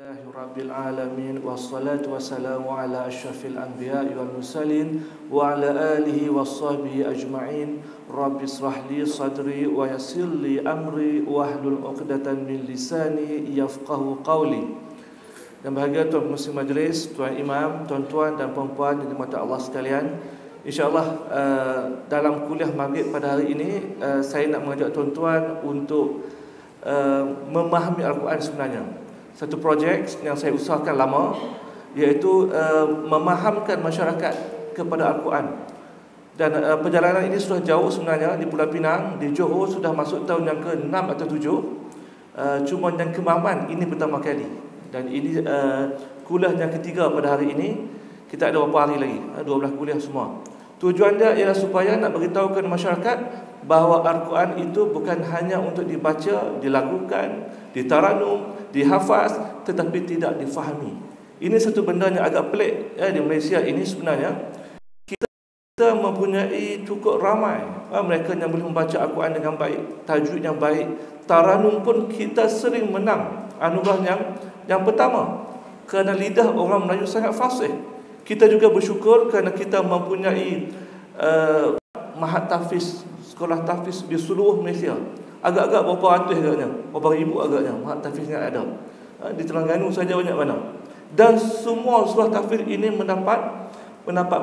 Rabbil alamin wassalatu wassalamu ala asyrafil anbiya'i wal mursalin wa ala alihi washabbihi ajma'in. Rabbi israh li sadri wa yassir li amri wahlul 'uqdatan min lisani yafqahu qawli. Dan bahagia tuan muslim majlis, tuan imam, tuan-tuan dan puan-puan yang dimata Allah sekalian, InsyaAllah dalam kuliah maghrib pada hari ini saya nak mengajak tuan-tuan untuk memahami Al-Quran sebenarnya. Satu projek yang saya usahakan lama, iaitu memahamkan masyarakat kepada Al-Quran. Dan perjalanan ini sudah jauh sebenarnya. Di Pulau Pinang, di Johor sudah masuk tahun yang ke-6 atau 7. Cuma yang kemahaman ini pertama kali. Dan ini kuliah yang ketiga pada hari ini. Kita ada beberapa hari lagi, 12 kuliah semua. Tujuan dia ialah supaya nak beritahu kepada masyarakat bahawa Al-Quran itu bukan hanya untuk dibaca, dilakukan, ditaranum, dihafaz, tetapi tidak difahami. Ini satu benda yang agak pelik di Malaysia ini sebenarnya. Kita mempunyai cukup ramai mereka yang boleh membaca Al-Quran dengan baik, tajwid yang baik, taranum pun kita sering menang anugerah yang pertama kerana lidah orang Melayu sangat fasih. Kita juga bersyukur kerana kita mempunyai mahat tahfiz, sekolah tahfiz di seluruh Malaysia. Agak-agak berapa ratus agaknya, berapa ribu agaknya mahat tahfiz yang ada. Di Terengganu saja banyak mana. Dan semua sekolah tahfiz ini mendapat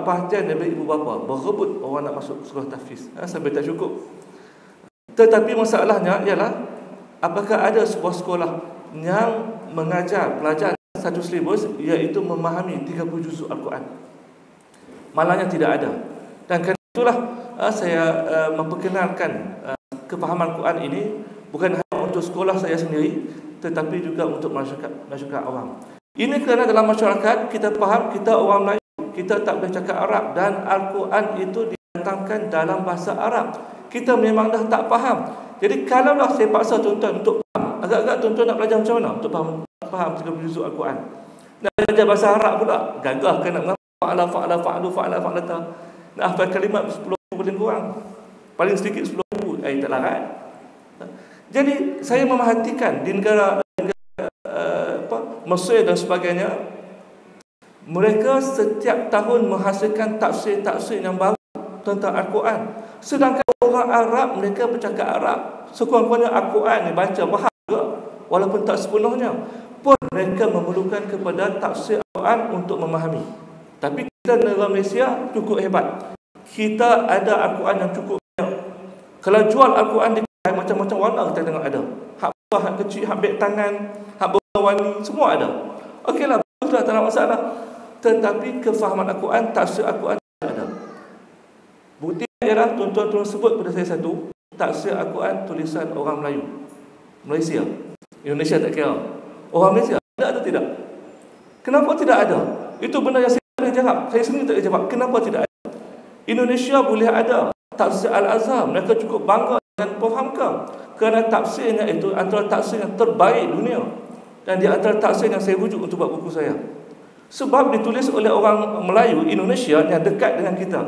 perhatian daripada ibu bapa. Berebut orang nak masuk sekolah tahfiz sampai tak cukup. Tetapi masalahnya ialah, apakah ada sebuah sekolah yang mengajar pelajar satu silibus iaitu memahami 30 juzuk Al-Quran? Malangnya tidak ada. Dan kerana itulah saya memperkenalkan kefahaman Al-Quran ini bukan hanya untuk sekolah saya sendiri, tetapi juga untuk masyarakat awam. Ini kerana dalam masyarakat kita faham kita orang Melayu, kita tak boleh cakap Arab, dan Al-Quran itu didatangkan dalam bahasa Arab. Kita memang dah tak faham. Jadi kalaulah saya paksa tuan-tuan untuk faham, agak-agak tuan-tuan nak belajar macam mana untuk faham 30 juzuk Al-Quran? Nak belajar bahasa Arab pula gagah kan, nak fa'ala. Nak hafal kalimat 10 paling kurang, paling sedikit 10,000, tak larat. Jadi saya memerhatikan di negara Mesir dan sebagainya, mereka setiap tahun menghasilkan tafsir-tafsir yang baru tentang Al-Quran. Sedangkan orang Arab, mereka bercakap Arab, sekurang-kurangnya Al-Quran ni baca faham juga, walaupun tak sepenuhnya, pun mereka memerlukan kepada tafsir Al-Quran untuk memahami. Tapi kita negara Malaysia cukup hebat. Kita ada Al-Quran yang cukup banyak. Kalau jual Al-Quran di kedai, macam-macam warna kita tengok ada. Hak besar, hak kecil, hak beg tangan, hak berwarna-warni, semua ada. Okeylah, baguslah, tak ada masalah. Tetapi kefahaman Al-Quran, tafsir Al-Quran tidak ada. Bukti ialah tuan-tuan tolong sebut pada saya satu tafsir Al-Quran tulisan orang Melayu, Malaysia, Indonesia tak kira. Orang Malaysia ada atau tidak? Kenapa tidak ada? Itu benda yang saya tak boleh jawab. Saya sendiri tak boleh jawab. Kenapa tidak ada? Indonesia boleh ada tafsir Al-Azhar. Mereka cukup bangga dengan fahamkan, kerana tafsirnya itu antara tafsir yang terbaik dunia, dan di antara tafsir yang saya rujuk untuk buat buku saya. Sebab ditulis oleh orang Melayu Indonesia yang dekat dengan kita.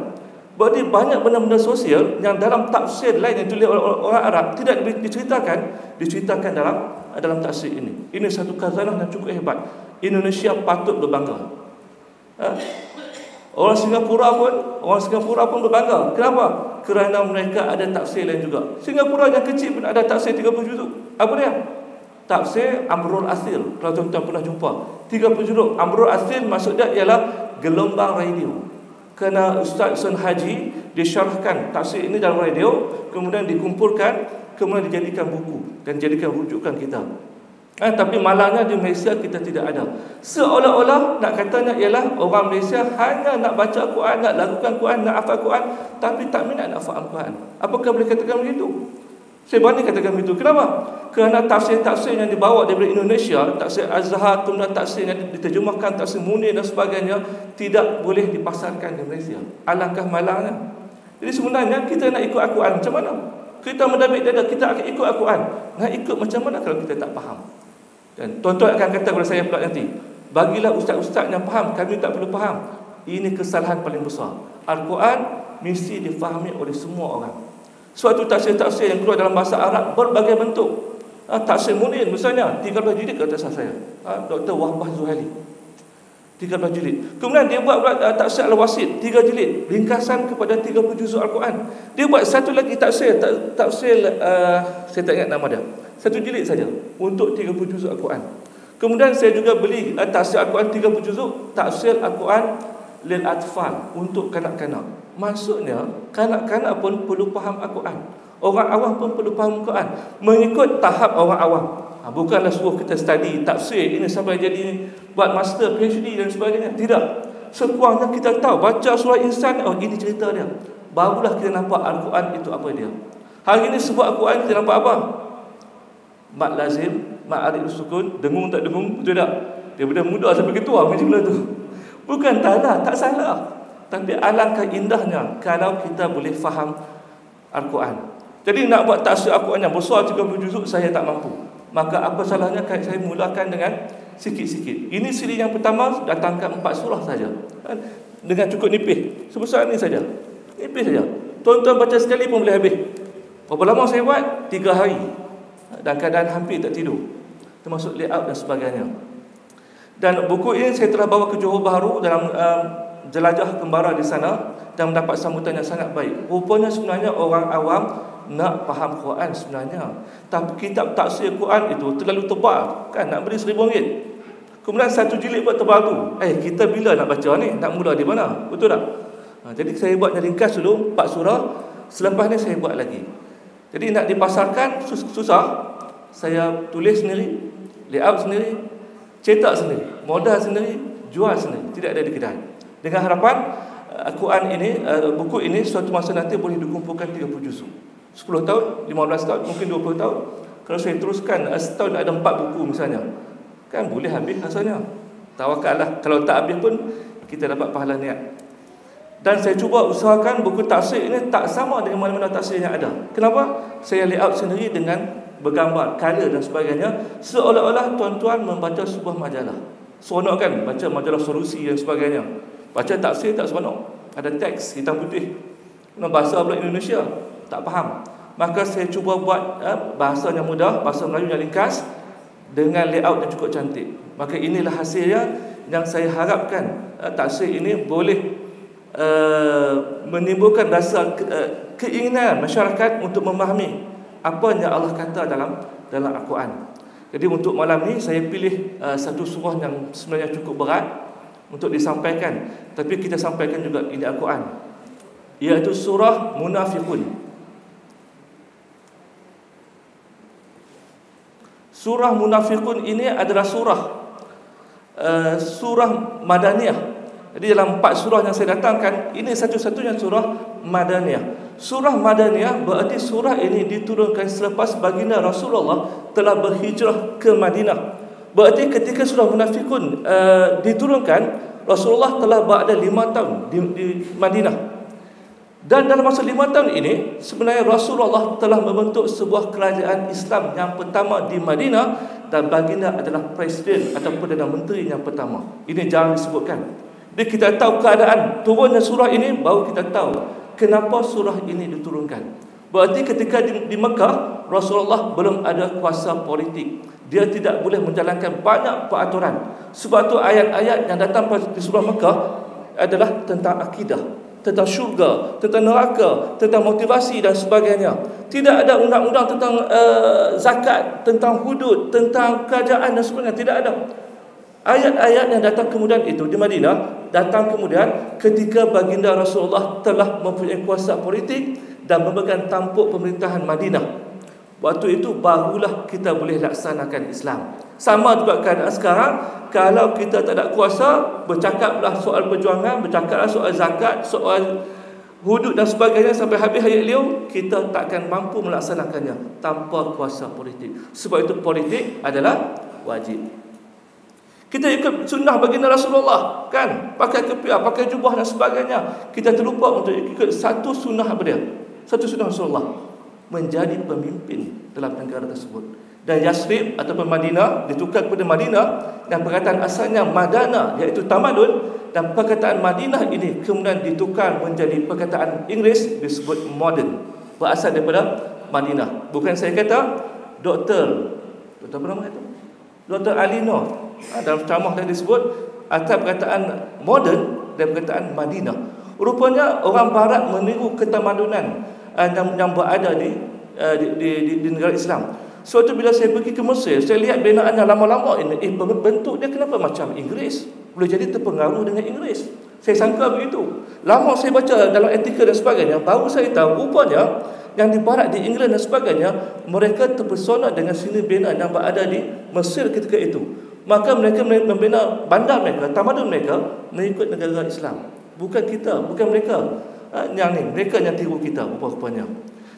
Berarti banyak benda-benda sosial yang dalam tafsir lain yang ditulis oleh orang Arab tidak diceritakan dalam tafsir ini. Ini satu khazanah yang cukup hebat. Indonesia patut berbangga. Orang Singapura pun berbangga. Kenapa? Kerana mereka ada tafsir lain juga. Singapura yang kecil pun ada tafsir 30 juzuk. Apa dia? Tafsir Amrul Asil. Kalau tuan-tuan pernah jumpa 30 juzuk. Amrul Asil maksud dia ialah gelombang radio. Kerana Ustaz Sun Haji disyarahkan tafsir ini dalam radio, kemudian dikumpulkan, kemudian dijadikan buku dan jadikan rujukan kita. Tapi malangnya di Malaysia kita tidak ada. Seolah-olah nak katanya ialah orang Malaysia hanya nak baca Al-Quran, nak lakukan Quran, nak hafal Quran, tapi tak minat nak faham Quran. Apakah boleh katakan begitu? Saya berani katakan begitu. Kenapa? Kerana tafsir-tafsir yang dibawa daripada Indonesia, tafsir Azhar, kemudian tafsir yang diterjemahkan, tafsir Munir dan sebagainya, tidak boleh dipasarkan di Malaysia. Alangkah malangnya. Jadi sebenarnya kita nak ikut Al-Quran macam mana? Kita mendabik dada, kita akan ikut Al-Quran. Nak ikut macam mana kalau kita tak faham? Dan tuan-tuan akan kata kepada saya pula nanti, bagilah ustaz-ustaz yang faham, kami tak perlu faham. Ini kesalahan paling besar. Al-Quran mesti difahami oleh semua orang. Suatu tafsir-tafsir yang keluar dalam bahasa Arab berbagai bentuk. Taksir Munir misalnya 13 jilid ke atas saya. Dr. Wahbah Zuhaili 13 jilid. Kemudian dia buat taksir Al-Wasit 3 jilid, ringkasan kepada 30 juzuk Al-Quran. Dia buat satu lagi taksir saya tak ingat nama dia. 1 jilid saja untuk 30 juzuk Al-Quran. Kemudian saya juga beli taksir Al-Quran 30 juzuk, taksir Al-Quran lil atfal untuk kanak-kanak. Maksudnya kanak-kanak pun perlu faham Al-Quran. Orang awam pun perlu faham Al-Quran mengikut tahap orang awam. Bukanlah suruh kita study tafsir ini sampai jadi buat master, PhD dan sebagainya. Tidak. Sekurangnya kita tahu baca surah Insan, oh ini cerita dia. Barulah kita nampak Al-Quran itu apa dia. Hari ini sebut Al-Quran kita nampak apa? Mat lazim, mat arif sukun, dengung tak dengung, betul tak? Daripada muda sampai ketua macam mana tu. Bukan tak salah. Tapi alangkah indahnya kalau kita boleh faham Al-Quran. Jadi nak buat tafsir Al-Quran yang besar 30 juzuk saya tak mampu. Maka apa salahnya saya mulakan dengan sikit-sikit. Ini siri yang pertama, datangkan 4 surah saja. Dengan cukup nipis. Sebesar ni saja. Nipis saja. Tuan-tuan baca sekali pun boleh habis. Berapa lama saya buat? 3 hari. Dan keadaan hampir tak tidur. Termasuk layout dan sebagainya. Dan buku ini saya telah bawa ke Johor Bahru dalam jelajah kembara di sana dan mendapat sambutan yang sangat baik. Rupanya sebenarnya orang awam nak faham Quran sebenarnya, tapi kitab tafsir Quran itu terlalu tebal, kan, nak beri RM1,000. Kemudian 1 jilid buat tebal tu. Kita bila nak baca ni? Nak mula di mana? Betul tak? Jadi saya buat ringkas dulu 4 surah. Selepas ni saya buat lagi. Jadi nak dipasarkan susah. Saya tulis sendiri, layout sendiri, cetak sendiri, modal sendiri, jual sendiri. Tidak ada di kedai. Dengan harapan Al-Quran ini, buku ini suatu masa nanti boleh dikumpulkan 30 juzuk. 10 tahun, 15 tahun, mungkin 20 tahun. Kalau saya teruskan setahun ada 4 buku misalnya, kan boleh habis rasanya. Tawakal lah. Kalau tak habis pun kita dapat pahala niat. Dan saya cuba usahakan buku tafsir ini tak sama dengan mana-mana tafsir yang ada. Kenapa? Saya layout sendiri dengan bergambar, color dan sebagainya, seolah-olah tuan-tuan membaca sebuah majalah. Seronok kan baca majalah Solusi dan sebagainya. Baca tafsir tak seronok. Ada teks hitam putih. Bahasa pula Indonesia tak faham. Maka saya cuba buat bahasa yang mudah, bahasa Melayu yang ringkas dengan layout yang cukup cantik. Maka inilah hasilnya yang saya harapkan tafsir ini boleh menimbulkan rasa keinginan masyarakat untuk memahami apa yang Allah kata dalam Al-Quran. Jadi untuk malam ni saya pilih satu surah yang sebenarnya cukup berat untuk disampaikan, tapi kita sampaikan juga ini Al-Quran, iaitu surah Munafiqun. Surah Munafiqun ini adalah surah Madaniyah. Jadi dalam 4 surah yang saya datangkan, ini satu-satunya surah Madaniyah. Surah Madaniyah berarti surah ini diturunkan selepas baginda Rasulullah telah berhijrah ke Madinah. Berarti ketika surah Munafiqun diturunkan, Rasulullah telah berada 5 tahun di Madinah. Dan dalam masa 5 tahun ini sebenarnya Rasulullah telah membentuk sebuah kerajaan Islam yang pertama di Madinah, dan baginda adalah presiden atau Perdana Menteri yang pertama. Ini jarang disebutkan. Jadi kita tahu keadaan turunnya surah ini, baru kita tahu kenapa surah ini diturunkan. Berarti ketika di Mekah, Rasulullah belum ada kuasa politik. Dia tidak boleh menjalankan banyak peraturan. Sebab tu ayat-ayat yang datang di surah Mekah adalah tentang akidah, tentang syurga, tentang neraka, tentang motivasi dan sebagainya. Tidak ada undang-undang tentang zakat, tentang hudud, tentang kerajaan dan sebagainya. Tidak ada. Ayat-ayat yang datang kemudian itu di Madinah datang kemudian ketika baginda Rasulullah telah mempunyai kuasa politik dan memegang tampuk pemerintahan Madinah. Waktu itu barulah kita boleh laksanakan Islam. Sama juga keadaan sekarang. Kalau kita tak ada kuasa, bercakaplah soal perjuangan, bercakaplah soal zakat, soal hudud dan sebagainya sampai habis hayat beliau, kita takkan mampu melaksanakannya tanpa kuasa politik. Sebab itu politik adalah wajib. Kita ikut sunnah baginda Rasulullah, kan? Pakai kepiah, pakai jubah dan sebagainya. Kita terlupa untuk ikut satu sunnah apa dia? Satu sunnah Rasulullah, menjadi pemimpin dalam negara tersebut. Dan Yasrib ataupun Madinah ditukar kepada Madinah, dan perkataan asalnya Madana, iaitu tamadun, dan perkataan Madinah ini kemudian ditukar menjadi perkataan Inggeris disebut modern, berasal daripada Madinah. Bukan saya kata, Dr. Dr. apa nama itu? Dr. Ali Nur. Dalam ceramah tadi disebut atas perkataan moden dan perkataan Madinah. Rupanya orang barat meniru ketamadunan yang berada di negara Islam. Suatu bila saya pergi ke Mesir, saya lihat binaannya lama-lama ini, bentuk dia kenapa macam Inggeris? Boleh jadi terpengaruh dengan Inggeris. Saya sangka begitu. Lama saya baca dalam artikel dan sebagainya, baru saya tahu rupanya yang di barat, di England dan sebagainya, mereka terpesona dengan seni binaan yang berada di Mesir ketika itu. Maka mereka membina bandar mereka, tamadun mereka mengikut negara Islam. Bukan kita, bukan mereka. Mereka yang tiru kita rupa-rupanya.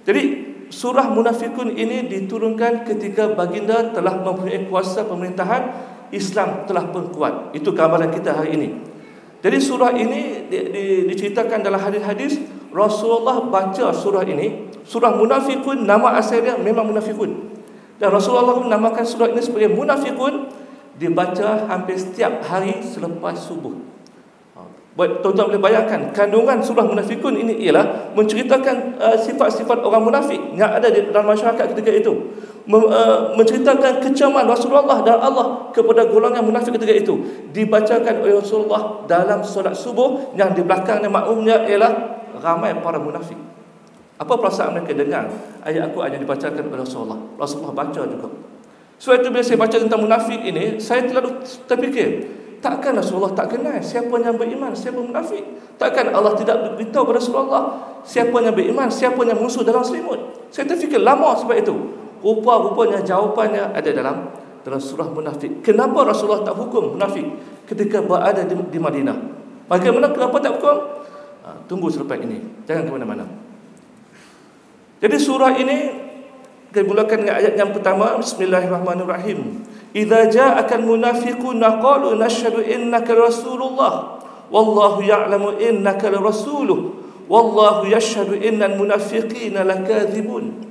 Jadi surah Munafikun ini diturunkan ketika baginda telah mempunyai kuasa pemerintahan, Islam telah pun kuat. Itu gambaran kita hari ini. Jadi surah ini diceritakan dalam hadis-hadis Rasulullah baca surah ini. Surah Munafikun, nama asalnya memang Munafikun. Dan Rasulullah menamakan surah ini sebagai Munafikun, dibaca hampir setiap hari selepas subuh. Tuan-tuan boleh bayangkan, kandungan surah Munafikun ini ialah menceritakan sifat-sifat orang munafik yang ada di dalam masyarakat ketika itu. Menceritakan kecaman Rasulullah dan Allah kepada golongan munafik ketika itu. Dibacakan oleh Rasulullah dalam solat subuh, yang di belakangnya makmumnya ialah ramai para munafik. Apa perasaan mereka dengar ayat Al-Quran yang dibacakan oleh Rasulullah? Rasulullah baca juga. Sebab itu bila saya baca tentang munafik ini, saya terlalu terfikir, takkan Rasulullah tak kenal siapa yang beriman, siapa munafik? Takkan Allah tidak beritahu kepada Rasulullah siapa yang beriman, siapa yang musuh dalam selimut? Saya terfikir lama sebab itu. Rupa-rupanya jawapannya ada dalam surah Munafik. Kenapa Rasulullah tak hukum munafik ketika berada di Madinah? Bagaimana, kenapa tak hukum? Tunggu selepas ini, jangan ke mana-mana. Jadi surah ini kita mulakan dengan ayat yang pertama. Bismillahirrahmanirrahim. Idza ja'akal munafiquna qalu nashhadu innaka rasulullah wallahu ya'lamu innaka rasuluh wallahu yashhadu innal munafiqina lakadzibun.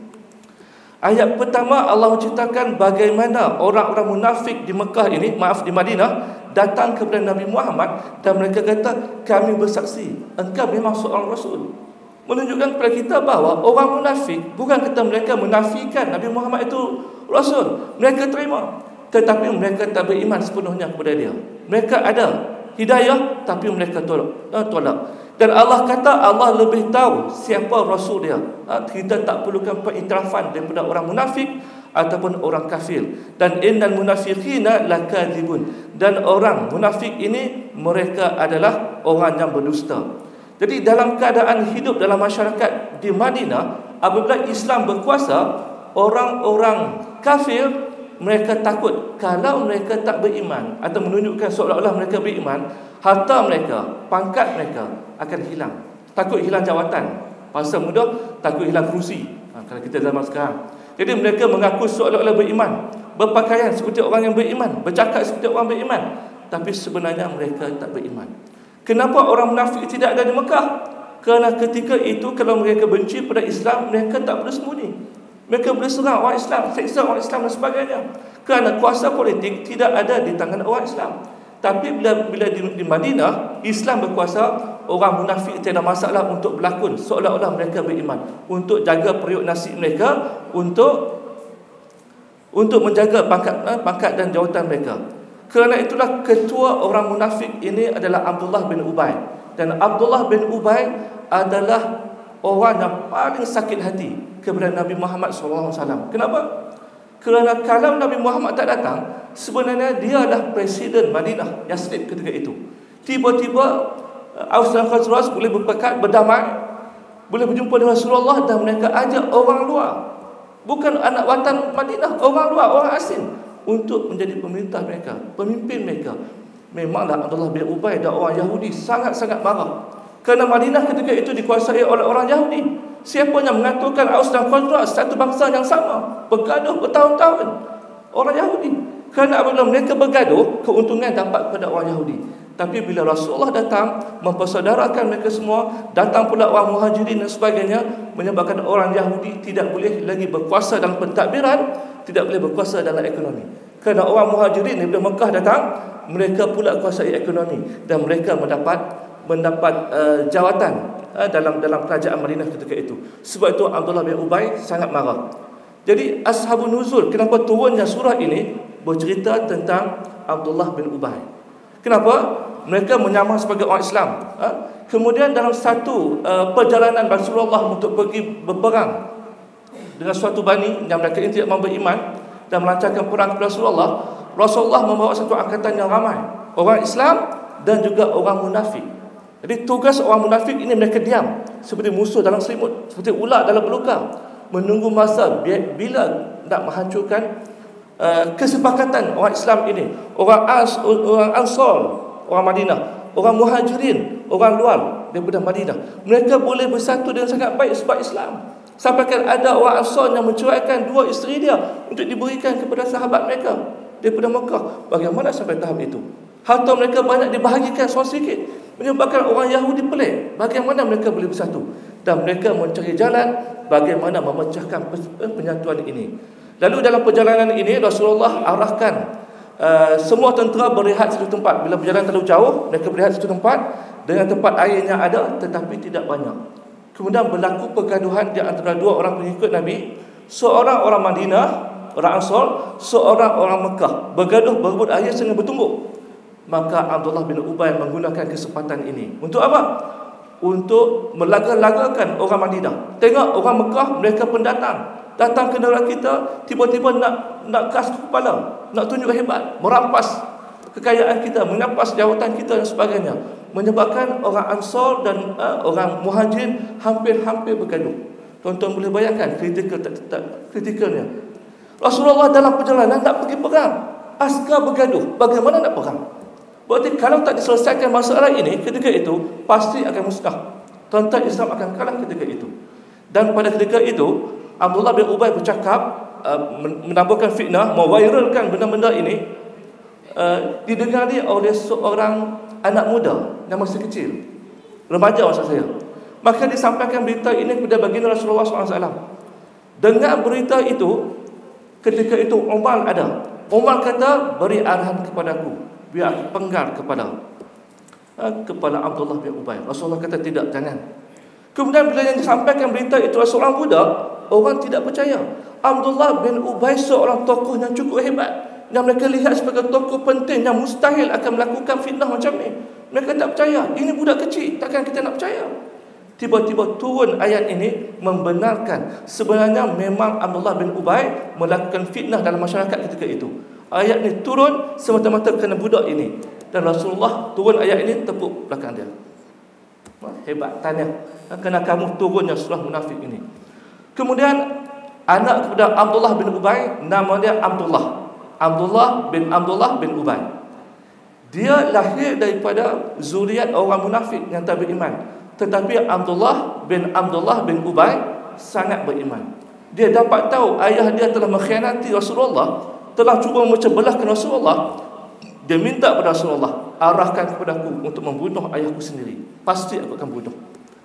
Ayat pertama Allah menceritakan bagaimana orang-orang munafik di Mekah ini, di Madinah, datang kepada Nabi Muhammad dan mereka kata, kami bersaksi engkau memang seorang rasul. Menunjukkan kepada kita bahawa orang munafik bukan kata mereka menafikan Nabi Muhammad itu rasul. Mereka terima, tetapi mereka tak beriman sepenuhnya kepada dia. Mereka ada hidayah, tapi mereka tolak. Dan Allah kata Allah lebih tahu siapa rasul dia. Kita tak perlukan pengiktirafan daripada orang munafik ataupun orang kafir. Dan innal munafiqina lakadzibun. Dan orang munafik ini mereka adalah orang yang berdusta. Jadi dalam keadaan hidup dalam masyarakat di Madinah, apabila Islam berkuasa, orang-orang kafir mereka takut kalau mereka tak beriman atau menunjukkan seolah-olah mereka beriman, harta mereka, pangkat mereka akan hilang. Takut hilang jawatan. Bahasa mudah, takut hilang kerusi. Kalau kita zaman sekarang. Jadi mereka mengaku seolah-olah beriman, berpakaian seperti orang yang beriman, bercakap seperti orang beriman, tapi sebenarnya mereka tak beriman. Kenapa orang munafik tidak ada di Mekah? Kerana ketika itu kalau mereka benci pada Islam, mereka tak boleh sembunyi. Mereka boleh serang orang Islam, seksa orang Islam dan sebagainya. Kerana kuasa politik tidak ada di tangan orang Islam. Tapi bila di Madinah Islam berkuasa, orang munafik tiada masalah untuk berlakon seolah-olah mereka beriman, untuk jaga periuk nasib mereka, untuk menjaga pangkat dan jawatan mereka. Kerana itulah ketua orang munafik ini adalah Abdullah bin Ubay. Dan Abdullah bin Ubay adalah orang yang paling sakit hati kepada Nabi Muhammad SAW. Kenapa? Kerana kalau Nabi Muhammad tak datang, sebenarnya dia adalah Presiden Madinah Yasrib ketika itu. Tiba-tiba Aus dan Khazraj boleh berpekat, berdamai, boleh berjumpa dengan Rasulullah, dan mereka ajak orang luar, bukan anak watan Madinah, orang luar, orang asing, untuk menjadi pemerintah mereka, pemimpin mereka. Memanglah Abdullah bin Ubay dan orang Yahudi sangat-sangat marah. Kerana Madinah ketika itu dikuasai oleh orang Yahudi. Siapa yang mengaturkan Aus dan Khazraj, satu bangsa yang sama, bergaduh bertahun-tahun? Orang Yahudi. Kerana apabila mereka bergaduh, keuntungan dapat kepada orang Yahudi. Tapi bila Rasulullah datang, mempersaudarakan mereka semua, datang pula orang Muhajirin dan sebagainya, menyebabkan orang Yahudi tidak boleh lagi berkuasa dalam pentadbiran, tidak boleh berkuasa dalam ekonomi. Kerana orang Muhajirin bila Mekah datang, mereka pula kuasai ekonomi, dan mereka mendapat jawatan dalam kerajaan Madinah ketika itu. Sebab itu Abdullah bin Ubay sangat marah. Jadi Ashabun Nuzul, kenapa turunnya surah ini bercerita tentang Abdullah bin Ubay. Kenapa? Mereka menyamar sebagai orang Islam. Kemudian dalam satu perjalanan Rasulullah untuk pergi berperang dengan suatu bani yang mereka ini tidak mahu beriman dan melancarkan perang kepada Rasulullah membawa satu angkatan yang ramai, orang Islam dan juga orang munafik. Jadi tugas orang munafik ini, mereka diam seperti musuh dalam selimut, seperti ular dalam belukar, menunggu masa bila nak menghancurkan kesepakatan orang Islam ini, orang Ansar, orang Madinah, orang Muhajirin, orang luar daripada Madinah. Mereka boleh bersatu dengan sangat baik sebab Islam. Sampaikan ada orang Ansar yang menceraikan 2 isteri dia untuk diberikan kepada sahabat mereka daripada Mekah. Bagaimana sampai tahap itu? Harta mereka banyak dibahagikan seorang sedikit, menyebabkan orang Yahudi pelik. Bagaimana mereka boleh bersatu? Dan mereka mencari jalan bagaimana memecahkan penyatuan ini. Lalu dalam perjalanan ini Rasulullah arahkan semua tentera berehat satu tempat. Bila berjalan terlalu jauh, mereka berehat satu tempat dengan tempat air yang ada, tetapi tidak banyak. Kemudian berlaku pergaduhan di antara 2 orang pengikut Nabi, seorang orang Madinah, orang Ansar, seorang orang Mekah, bergaduh berebut air sehingga bertumbuk. Maka Abdullah bin Ubay menggunakan kesempatan ini untuk apa? Untuk melaga-lagakan orang Madinah. Tengok orang Mekah, mereka pendatang, datang ke negara kita, tiba-tiba nak kas kepala, nak tunjuk hebat, merampas kekayaan kita, merampas jawatan kita dan sebagainya, menyebabkan orang Ansar dan orang Muhajirin hampir-hampir bergaduh. Tuan-tuan boleh bayangkan kritikalnya. Rasulullah dalam perjalanan nak pergi perang, askar bergaduh, bagaimana nak perang? Berarti kalau tak diselesaikan masalah ini ketika itu, pasti akan musnah. Tentera Islam akan kalah ketika itu. Dan pada ketika itu Abdullah bin Ubay bercakap, menambahkan fitnah, mewairalkan benda-benda ini, didengari oleh seorang anak muda yang masih kecil, remaja maksud saya. Maka disampaikan berita ini kepada baginda Rasulullah SAW. Dengar berita itu, ketika itu Umar ada. Umar kata, beri arahan kepadaku, biar aku penggal kepada Abdullah bin Ubay. Rasulullah kata tidak, jangan. Kemudian bila yang disampaikan berita itu seorang budak, orang tidak percaya. Abdullah bin Ubay seorang tokoh yang cukup hebat, yang mereka lihat sebagai tokoh penting yang mustahil akan melakukan fitnah macam ni. Mereka tak percaya, ini budak kecil, takkan kita nak percaya. Tiba-tiba turun ayat ini membenarkan sebenarnya memang Abdullah bin Ubay melakukan fitnah dalam masyarakat ketika itu. Ayat ini turun semata-mata kerana budak ini, dan Rasulullah turun ayat ini tepuk belakang dia. Hebat, tanya, kerana kamu turunnya surah munafik ini. Kemudian anak kepada Abdullah bin Ubay, nama dia Abdullah bin Ubay. Dia lahir daripada zuriat orang munafik yang tak beriman. Tetapi Abdullah bin Ubay sangat beriman. Dia dapat tahu ayah dia telah mengkhianati Rasulullah, telah cuba memecah belahkan Rasulullah. Dia minta kepada Rasulullah, arahkan kepadaku untuk membunuh ayahku sendiri. Pasti aku akan bunuh.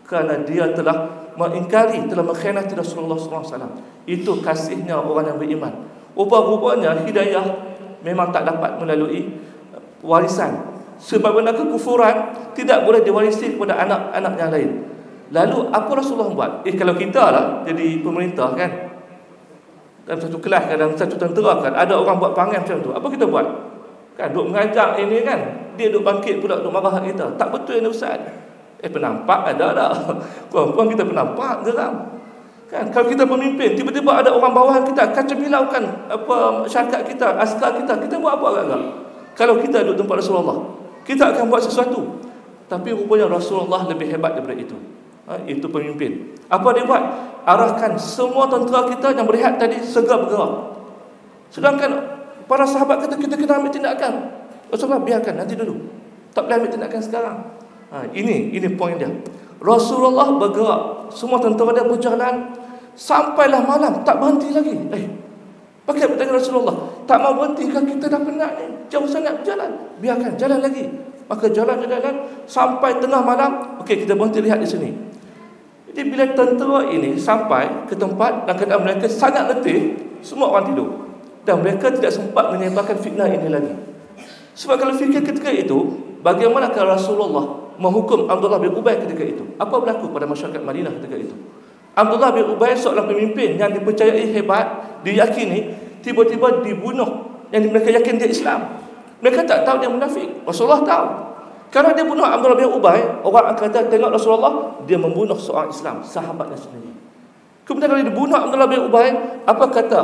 Kerana dia telah mengingkari, telah mengkhianati Rasulullah SAW. Itu kasihnya orang yang beriman. Rupa-rupanya hidayah memang tak dapat melalui warisan. Sebab benda kekufuran tidak boleh diwarisi kepada anak-anak yang lain. Lalu apa Rasulullah buat? Kalau kita lah jadi pemerintah kan, dalam satu kelas kan, dalam satu tentera kan, ada orang buat perangai macam tu, apa kita buat? Kan duk mengajak ini kan, dia duk bangkit pula, duk marah kita. Tak betul ini ustaz. Penampak ada tak? Kurang-kurang kita penampak geram. Kan kalau kita pemimpin, tiba-tiba ada orang bawahan kita kacau bilaukan apa masyarakat kita, askar kita buat apa agak-agak? Kalau kita duduk tempat Rasulullah, kita akan buat sesuatu. Tapi rupanya Rasulullah lebih hebat daripada itu. Itu pemimpin. Apa dia buat? Arahkan semua tentera kita yang berehat tadi segera bergerak. Sedangkan para sahabat kata kita kena ambil tindakan. Rasulullah biarkan nanti dulu. Tak boleh ambil tindakan sekarang. Ini poin dia. Rasulullah bergerak, semua tentera dia berjalan sampailah malam, tak berhenti lagi. Pakai bertanya Rasulullah, tak mau berhenti kan, kita dah penat ni, jauh sangat berjalan. Biarkan jalan lagi. Maka jalan sampai tengah malam. Okey, kita berhenti lihat di sini. Jadi bila tentera ini sampai ke tempat dan keadaan mereka sangat letih, semua orang tidur. Dan mereka tidak sempat menyebarkan fitnah ini lagi. Sebab kalau fikir ketika itu, bagaimana kalau Rasulullah menghukum Abdullah bin Ubay ketika itu? Apa berlaku pada masyarakat Madinah ketika itu? Abdullah bin Ubay seorang pemimpin yang dipercayai hebat, diyakini, tiba-tiba dibunuh yang mereka yakin dia Islam. Mereka tak tahu dia munafik. Rasulullah tahu. Karena dia bunuh Abdullah bin Ubay, orang akan kata, tengok Rasulullah, dia membunuh seorang Islam, sahabatnya sendiri. Kemudian kalau dia bunuh Abdullah bin Ubay, apa kata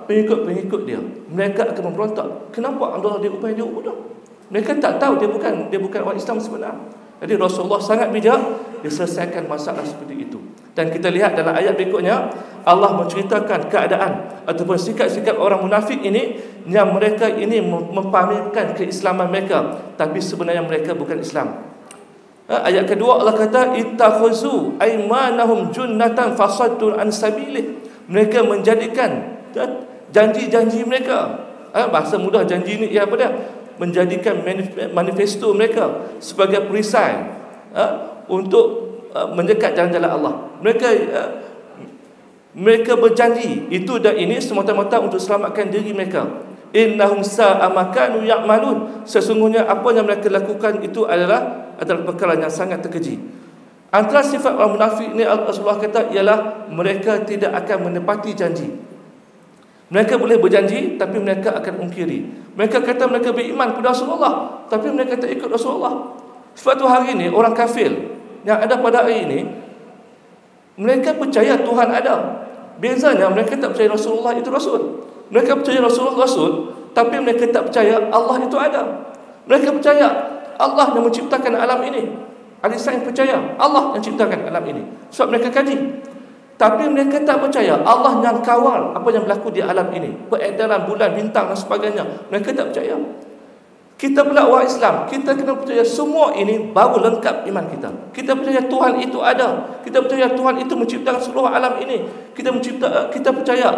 pengikut-pengikut dia? Mereka akan memberontak. Kenapa Abdullah bin Ubay dia bunuh? Mereka tak tahu dia bukan orang Islam sebenar. Jadi Rasulullah sangat bijak, dia selesaikan masalah seperti itu. Dan kita lihat dalam ayat berikutnya, Allah menceritakan keadaan ataupun sikap-sikap orang munafik ini, yang mereka ini mempamerkan keislaman mereka, tapi sebenarnya mereka bukan Islam. Ayat kedua Allah kata, ittakhuzu aymanahum junnatan fasaddu an sabilih. Mereka menjadikan janji-janji mereka, bahasa mudah janji ni apa dia? Menjadikan manifesto mereka sebagai perisai untuk mendekat jalan-jalan Allah. Mereka berjanji itu dan ini semata-mata untuk selamatkan diri mereka. Innahum sa'a ma kanu ya'malun. Sesungguhnya apa yang mereka lakukan itu adalah perkara yang sangat terkeji. Antara sifat orang munafik ni Rasulullah kata ialah mereka tidak akan menepati janji. Mereka boleh berjanji tapi mereka akan ungkiri. Mereka kata mereka beriman kepada Rasulullah tapi mereka tak ikut Rasulullah. Sebab tu hari ini orang kafir yang ada pada hari ini, mereka percaya Tuhan ada. Bezanya mereka tak percaya Rasulullah itu Rasul. Mereka percaya Rasulullah Rasul, tapi mereka tak percaya Allah itu ada. Mereka percaya Allah yang menciptakan alam ini. Ahli sains percaya Allah yang ciptakan alam ini, sebab mereka kaji. Tapi mereka tak percaya Allah yang kawal apa yang berlaku di alam ini, peredaran bulan, bintang dan sebagainya. Mereka tak percaya. Kita pula orang Islam, kita kena percaya semua ini baru lengkap iman kita. Kita percaya Tuhan itu ada. Kita percaya Tuhan itu menciptakan seluruh alam ini. Kita percaya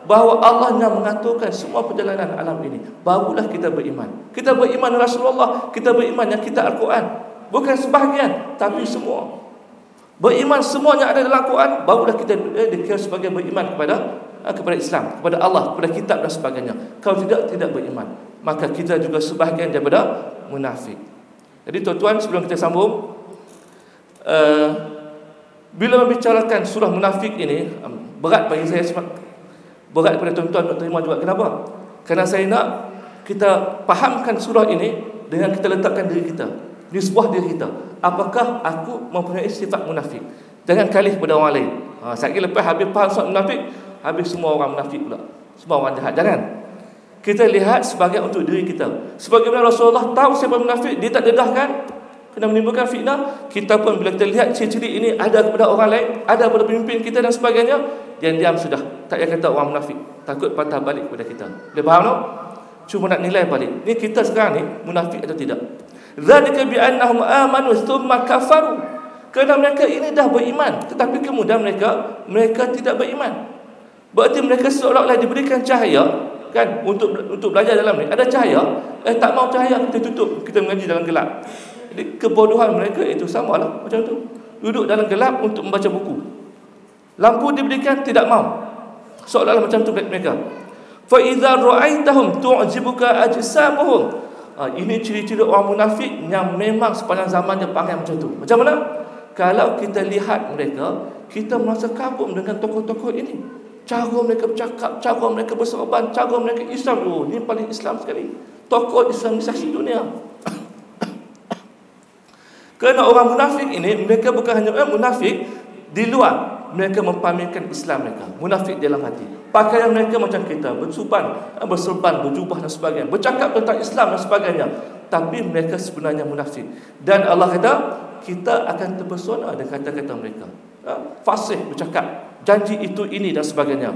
bahawa Allah yang mengaturkan semua perjalanan alam ini. Barulah kita beriman. Kita beriman Rasulullah, kita beriman yang kita Al-Quran. Bukan sebahagian, tapi semua. Beriman semua yang ada dalam Al-Quran, barulah kita dikira sebagai beriman kepada Islam, kepada Allah, kepada kitab dan sebagainya. Kalau tidak beriman, maka kita juga sebahagian daripada munafik. Jadi tuan-tuan, sebelum kita sambung, bila membicarakan surah munafik ini, berat bagi saya, berat kepada tuan-tuan untuk terima juga. Kenapa? Kerana saya nak kita fahamkan surah ini dengan kita letakkan diri kita, nisbah diri kita. Apakah aku mempunyai sifat munafik? Jangan kalih kepada orang lain. Saya kira lepas habis faham sifat munafik, habis semua orang munafik pula, semua orang jahat. Jangan. Kita lihat sebagai untuk diri kita. Sebagaimana Rasulullah tahu siapa munafik, dia tak dedahkan, kena menimbulkan fitnah. Kita pun bila kita lihat ciri-ciri ini ada kepada orang lain, ada pada pemimpin kita dan sebagainya, diam-diam sudah, tak payah kata orang munafik, takut patah balik kepada kita. Boleh faham tak? Cuma nak nilai balik, ni kita sekarang ni munafik atau tidak. Zalika bi annahum amanu thumma kafaru. Kerana mereka ini dah beriman, tetapi kemudian mereka tidak beriman. Berarti mereka seolah-olah diberikan cahaya, kan, untuk belajar dalam ni. Ada cahaya, tak mau cahaya, kita tutup, kita mengaji dalam gelap. Jadi kebodohan mereka itu samalah macam tu. Duduk dalam gelap untuk membaca buku. Lampu diberikan, tidak mau. Seolah-olah macam tu mereka. Fa idza ra'aitahum tu'jibuka ajsamuhum. Ini ciri-ciri orang munafik yang memang sepanjang zaman dia pakai macam tu. Macam mana? Kalau kita lihat mereka, kita merasa kagum dengan tokoh-tokoh ini. Cara mereka bercakap, cara mereka bersorban, cara mereka Islam. Oh, ini paling Islam sekali. Tokoh Islamisasi dunia. Kerana orang munafik ini, mereka bukan hanya munafik di luar, mereka mempamerkan Islam mereka. Munafik dalam hati. Pakaian mereka macam kita, bersorban, berjubah dan sebagainya, bercakap tentang Islam dan sebagainya, tapi mereka sebenarnya munafik. Dan Allah kata, kita akan terpesona dengan kata-kata mereka. Fasih bercakap, janji itu ini dan sebagainya.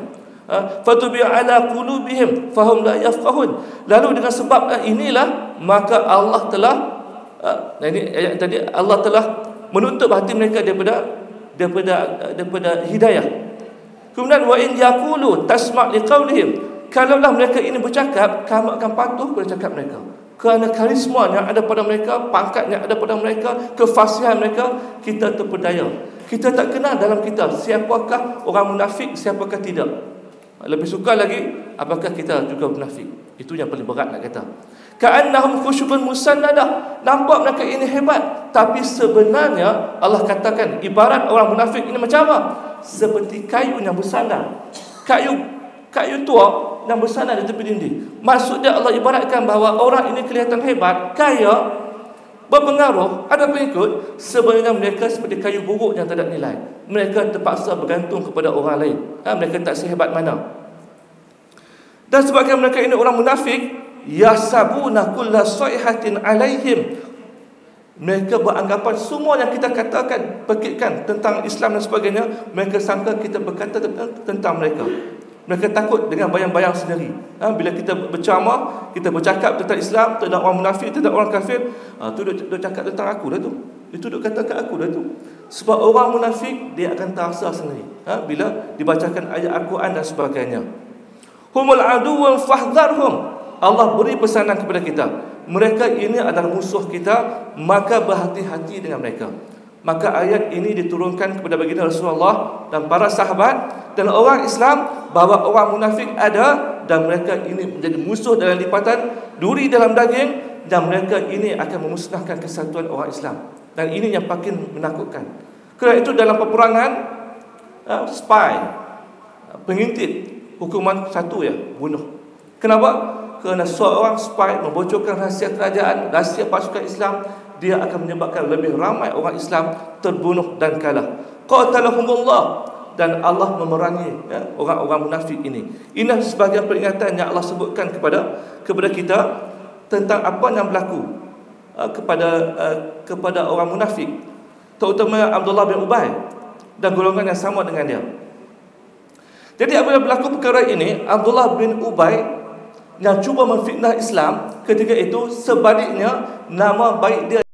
Fatubi ala qulubihim fahum la yafqahun. Lalu dengan sebab inilah maka Allah telah ini ayat tadi, Allah telah menutup hati mereka daripada hidayah. Kemudian wa in yaqulu tasma' liqaulihim. Kalaulah mereka ini bercakap, kamu akan patuh pada cakap mereka. Kerana karisma yang ada pada mereka, pangkat yang ada pada mereka, kefasihan mereka, kita terpedaya. Kita tak kenal dalam kita siapakah orang munafik, siapakah tidak. Lebih suka lagi apakah kita juga munafik. Itu yang paling berat nak kata. Ka'annahum khusyubun musannadah. Nampak mereka ini hebat, tapi sebenarnya Allah katakan ibarat orang munafik ini macam apa? seperti kayu yang bersandar. Kayu tua yang bersandar di tepi dinding. Maksudnya Allah ibaratkan bahawa orang ini kelihatan hebat, kaya, berpengaruh, ada pengikut, sebenarnya mereka seperti kayu buruk yang tak ada nilai. Mereka terpaksa bergantung kepada orang lain. Mereka tak sehebat mana. Dan sebabkan mereka ini orang munafik, yasabuna kulla sayhatin alaihim. Mereka beranggapan semua yang kita katakan, pekitkan tentang Islam dan sebagainya, mereka sangka kita berkata tentang mereka. Mereka takut dengan bayang-bayang sendiri. Bila kita berceramah, kita bercakap tentang Islam, tentang orang munafik, tentang orang kafir, tu duk cakap tentang aku dah tu. Itu duk katakan aku dah tu. Sebab orang munafik, dia akan terasa sendiri bila dibacakan ayat Al-Quran dan sebagainya. Humul aduwwal fahdharhum. Allah beri pesanan kepada kita, mereka ini adalah musuh kita, maka berhati-hati dengan mereka. Maka ayat ini diturunkan kepada baginda Rasulullah dan para sahabat dan orang Islam, bahawa orang munafik ada dan mereka ini menjadi musuh dalam lipatan duri dalam daging, dan mereka ini akan memusnahkan kesatuan orang Islam. Dan ini yang paling menakutkan. Kerana itu dalam peperangan, spy, pengintip, hukuman satu ya, bunuh. Kenapa? Kerana seorang spy membocorkan rahsia kerajaan, rahsia pasukan Islam, dia akan menyebabkan lebih ramai orang Islam terbunuh dan kalah. Qatalahumullah, dan Allah memerangi orang-orang munafik ini. Ini sebahagian peringatan yang Allah sebutkan kepada kita tentang apa yang berlaku kepada orang munafik, terutama Abdullah bin Ubay dan golongan yang sama dengan dia. Jadi apabila berlaku perkara ini, Abdullah bin Ubay yang cuba memfitnah Islam ketika itu, sebaliknya nama baik dia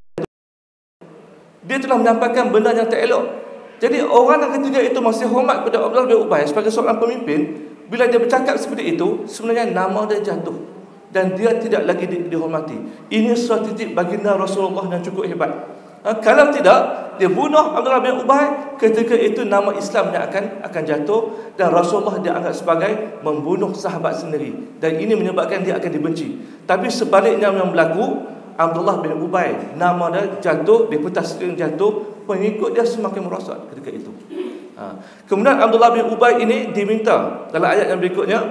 telah menyampaikan benda yang tak elok. Jadi orang yang ketiga itu masih hormat kepada Abdullah bin Ubay sebagai seorang pemimpin. Bila dia bercakap seperti itu, sebenarnya nama dia jatuh dan dia tidak lagi dihormati. Ini strategi baginda Rasulullah yang cukup hebat. Kalau tidak, dia bunuh Abdullah bin Ubay, ketika itu nama Islam yang akan jatuh, dan Rasulullah dianggap sebagai membunuh sahabat sendiri, dan ini menyebabkan dia akan dibenci. Tapi sebaliknya yang berlaku, Abdullah bin Ubay nama dia jatuh, reputasi dia jatuh, pengikut dia semakin merosot ketika itu. Kemudian Abdullah bin Ubay ini diminta dalam ayat yang berikutnya,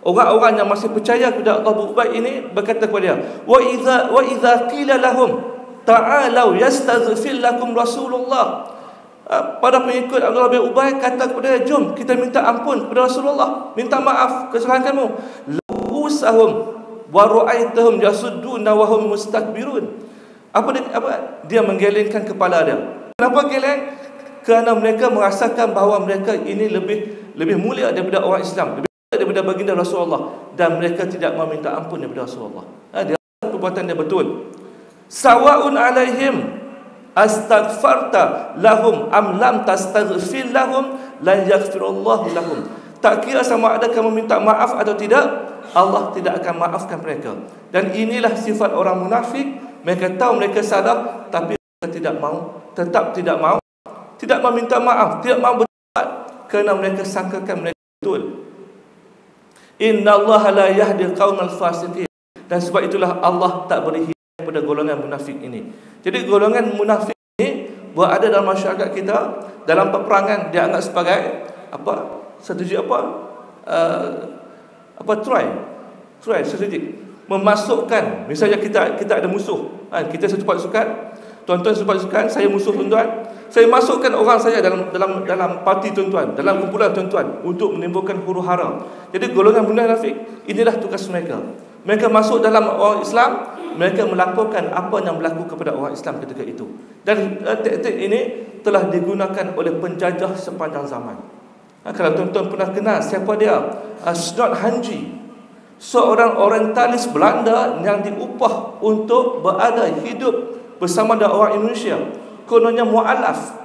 orang-orang yang masih percaya kepada Abdullah bin Ubay ini berkata kepada dia, wa idza qila lahum ta'alau yastaghfir lakum Rasulullah. Pada pengikut Abdullah bin Ubay kata kepada dia, jom kita minta ampun kepada Rasulullah, minta maaf kesalahan kamu. Lahusahum wa ra'aitahum yasudduna wa hum mustakbirun. Apa dia menggelengkan kepala dia. Kenapa geleng? Kerana mereka merasakan bahawa mereka ini lebih mulia daripada orang Islam, lebih mulia daripada baginda Rasulullah, dan mereka tidak meminta ampun daripada Rasulullah. Dia perbuatan dia betul. Sawa'un alaihim astaghfarta lahum am lam tastaghfir lahum lan yaghfirullahu lahum. Tak kira sama ada kamu minta maaf atau tidak, Allah tidak akan maafkan mereka. Dan inilah sifat orang munafik. Mereka tahu mereka salah, tapi mereka tetap tidak meminta maaf, tidak mau bertobat, kerana mereka sangkakan mereka betul. Innallaha la yahdil qaumal fasiqin. Dan sebab itulah Allah tak beri pada golongan munafik ini. Jadi golongan munafik ini berada dalam masyarakat kita. Dalam peperangan dianggap sebagai strategi try strategi memasukkan. Misalnya kita ada musuh, kita satu pasukan, tuan-tuan satu pasukan, saya musuh tuan-tuan, saya masukkan orang saya dalam parti tuan-tuan, dalam kumpulan tuan-tuan, untuk menimbulkan huru-hara. Jadi golongan munafik inilah tugas mereka. Mereka masuk dalam orang Islam, mereka melaporkan apa yang berlaku kepada orang Islam ketika itu. Dan taktik ini telah digunakan oleh penjajah sepanjang zaman. Kalau tuan-tuan pernah kenal siapa dia, Snout Hanji, seorang orientalis Belanda yang diupah untuk berada hidup bersama dengan orang Indonesia. Kononnya mu'alaf,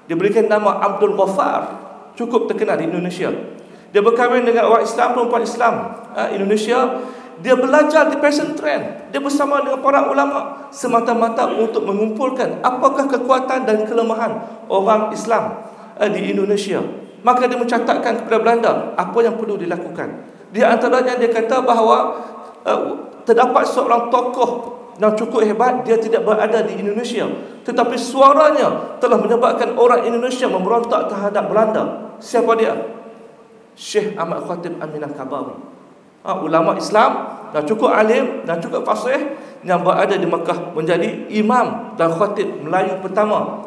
diberikan nama Abdul Ghaffar, cukup terkenal di Indonesia. Dia berkahwin dengan orang Islam, perempuan Islam Indonesia. Dia belajar di Passion Trend. Dia bersama dengan para ulama semata-mata untuk mengumpulkan apakah kekuatan dan kelemahan orang Islam di Indonesia. Maka dia mencatatkan kepada Belanda apa yang perlu dilakukan. Di antaranya dia kata bahawa terdapat seorang tokoh yang cukup hebat, dia tidak berada di Indonesia. tetapi suaranya telah menyebabkan orang Indonesia memberontak terhadap Belanda. Siapa dia? Syekh Ahmad Khatib Amin Al-Kabawi. Ulama Islam dan cukup alim dan cukup fasih yang berada di Mekah, menjadi imam dan khatib Melayu pertama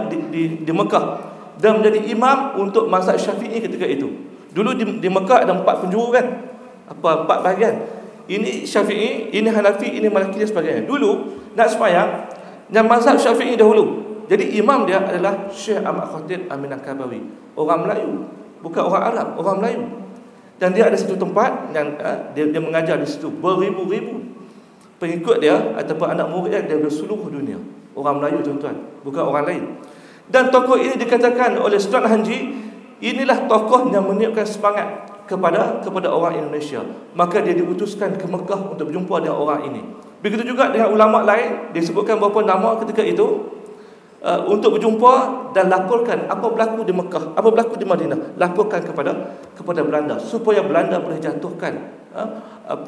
di Mekah, dan menjadi imam untuk mazhab Syafi'i ketika itu. Dulu di Mekah ada 4 penjuru kan, 4 bahagian. Ini Syafi'i, ini Hanafi, ini Maliki dan sebagainya. Dulu nak sembahyang yang mazhab Syafi'i dahulu. Jadi imam dia adalah Syekh Ahmad Khatib Amin Al-Kabawi, orang Melayu, bukan orang Arab, orang Melayu. Dan dia ada satu tempat yang dia mengajar di situ, beribu-ribu pengikut dia ataupun anak murid dia dari seluruh dunia. Orang Melayu tuan-tuan, bukan orang lain. Dan tokoh ini dikatakan oleh Sultan Hanji, inilah tokoh yang meniupkan semangat kepada orang Indonesia. Maka dia diutuskan ke Mekah untuk berjumpa dengan orang ini. Begitu juga dengan ulama lain, disebutkan beberapa nama ketika itu, untuk berjumpa dan laporkan apa berlaku di Mekah, apa berlaku di Madinah, laporkan kepada Belanda supaya Belanda boleh jatuhkan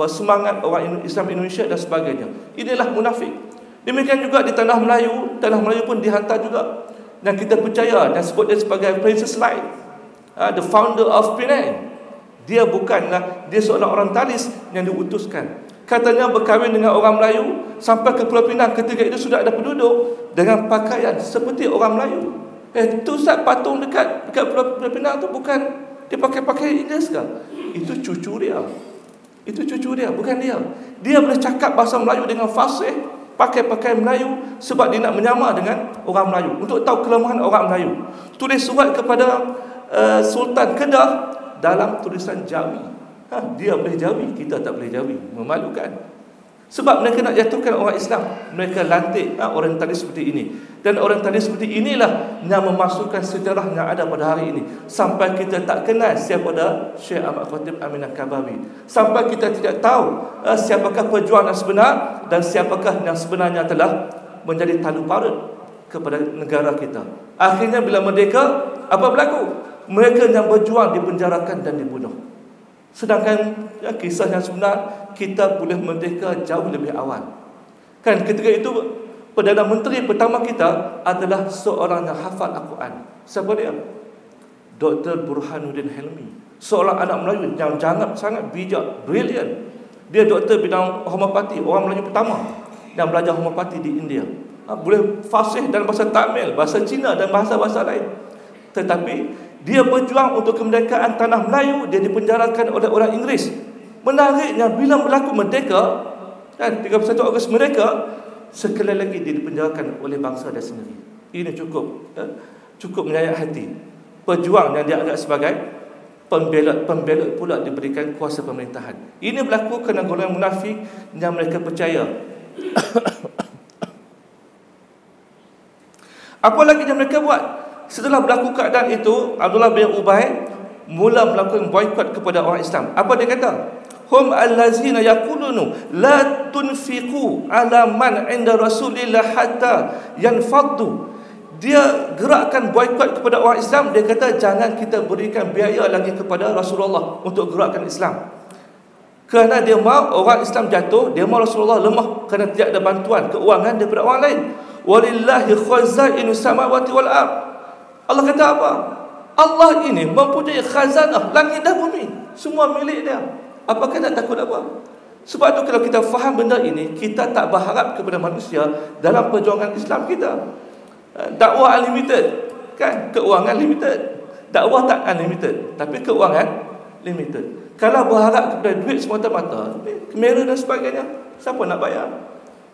semangat orang Islam Indonesia dan sebagainya. Inilah munafik. Demikian juga di tanah Melayu pun dihantar juga, dan kita percaya dan sebut dia sebagai Princess Light, the founder of Penang. Dia bukanlah, dia seorang orientalis yang diutuskan. Katanya berkahwin dengan orang Melayu, sampai ke Pulau Pinang ketika itu sudah ada penduduk dengan pakaian seperti orang Melayu. Itu Ustaz, patung dekat Pulau Pinang tu bukan dia pakai pakaian Inggeris ke? Itu cucu dia. Itu cucu dia, bukan dia. Dia boleh cakap bahasa Melayu dengan fasih, pakai pakaian Melayu sebab dia nak menyamar dengan orang Melayu, untuk tahu kelemahan orang Melayu. Tulis surat kepada Sultan Kedah dalam tulisan Jawi. Dia boleh Jawi, kita tak boleh Jawi. Memalukan. Sebab mereka nak jatuhkan orang Islam, mereka lantik orientalis seperti ini. Dan orientalis seperti inilah yang memasukkan sejarah yang ada pada hari ini. Sampai kita tak kenal siapa dah Syekh Ahmad Khatib Amin Al-Kabawi. Sampai kita tidak tahu siapakah pejuang yang sebenar, dan siapakah yang sebenarnya telah menjadi talu parut kepada negara kita. Akhirnya bila merdeka, apa berlaku? Mereka yang berjuang dipenjarakan dan dibunuh. Sedangkan kisah yang sebenar, kita boleh merdeka jauh lebih awal. Kan ketika itu Perdana Menteri pertama kita adalah seorang yang hafal Al-Quran. Siapa dia? Dr. Burhanuddin Helmi. Seorang anak Melayu yang sangat bijak, brilliant. Dia doktor bidang homopati, orang Melayu pertama yang belajar homopati di India. Boleh fasih dalam bahasa Tamil, bahasa Cina dan bahasa-bahasa lain. Tetapi dia berjuang untuk kemerdekaan tanah Melayu, dia dipenjarakan oleh orang Inggeris. Menariknya, bila berlaku merdeka, kan 31 Ogos merdeka, sekali lagi dia dipenjarakan oleh bangsa dia sendiri. Ini cukup menyayat hati. Pejuang yang dianggap sebagai pembelot pula diberikan kuasa pemerintahan. Ini berlaku kerana golongan munafik yang mereka percaya. Apa lagi yang mereka buat? Setelah berlaku keadaan itu, Abdullah bin Ubay mula melakukan boikot kepada orang Islam. Apa dia kata? Hum allazina yaqulunu la tunfiqu ala man 'inda Rasulillah hatta yanfaddu. Dia gerakkan boikot kepada orang Islam. Dia kata jangan kita berikan biaya lagi kepada Rasulullah untuk gerakkan Islam. Kerana dia mahu orang Islam jatuh, dia mahu Rasulullah lemah kerana tidak ada bantuan keuangan daripada orang lain. Walillahi khazainus samawati wal ardh. Allah kata apa? Allah ini mempunyai khazanah langit dan bumi, semua milik dia. Apakah nak takut apa? Sebab tu kalau kita faham benda ini, kita tak berharap kepada manusia dalam perjuangan Islam kita. Dakwah unlimited, kan? Keuangan limited. Dakwah tak unlimited, tapi keuangan limited. Kalau berharap kepada duit semata-mata, kamera dan sebagainya, siapa nak bayar?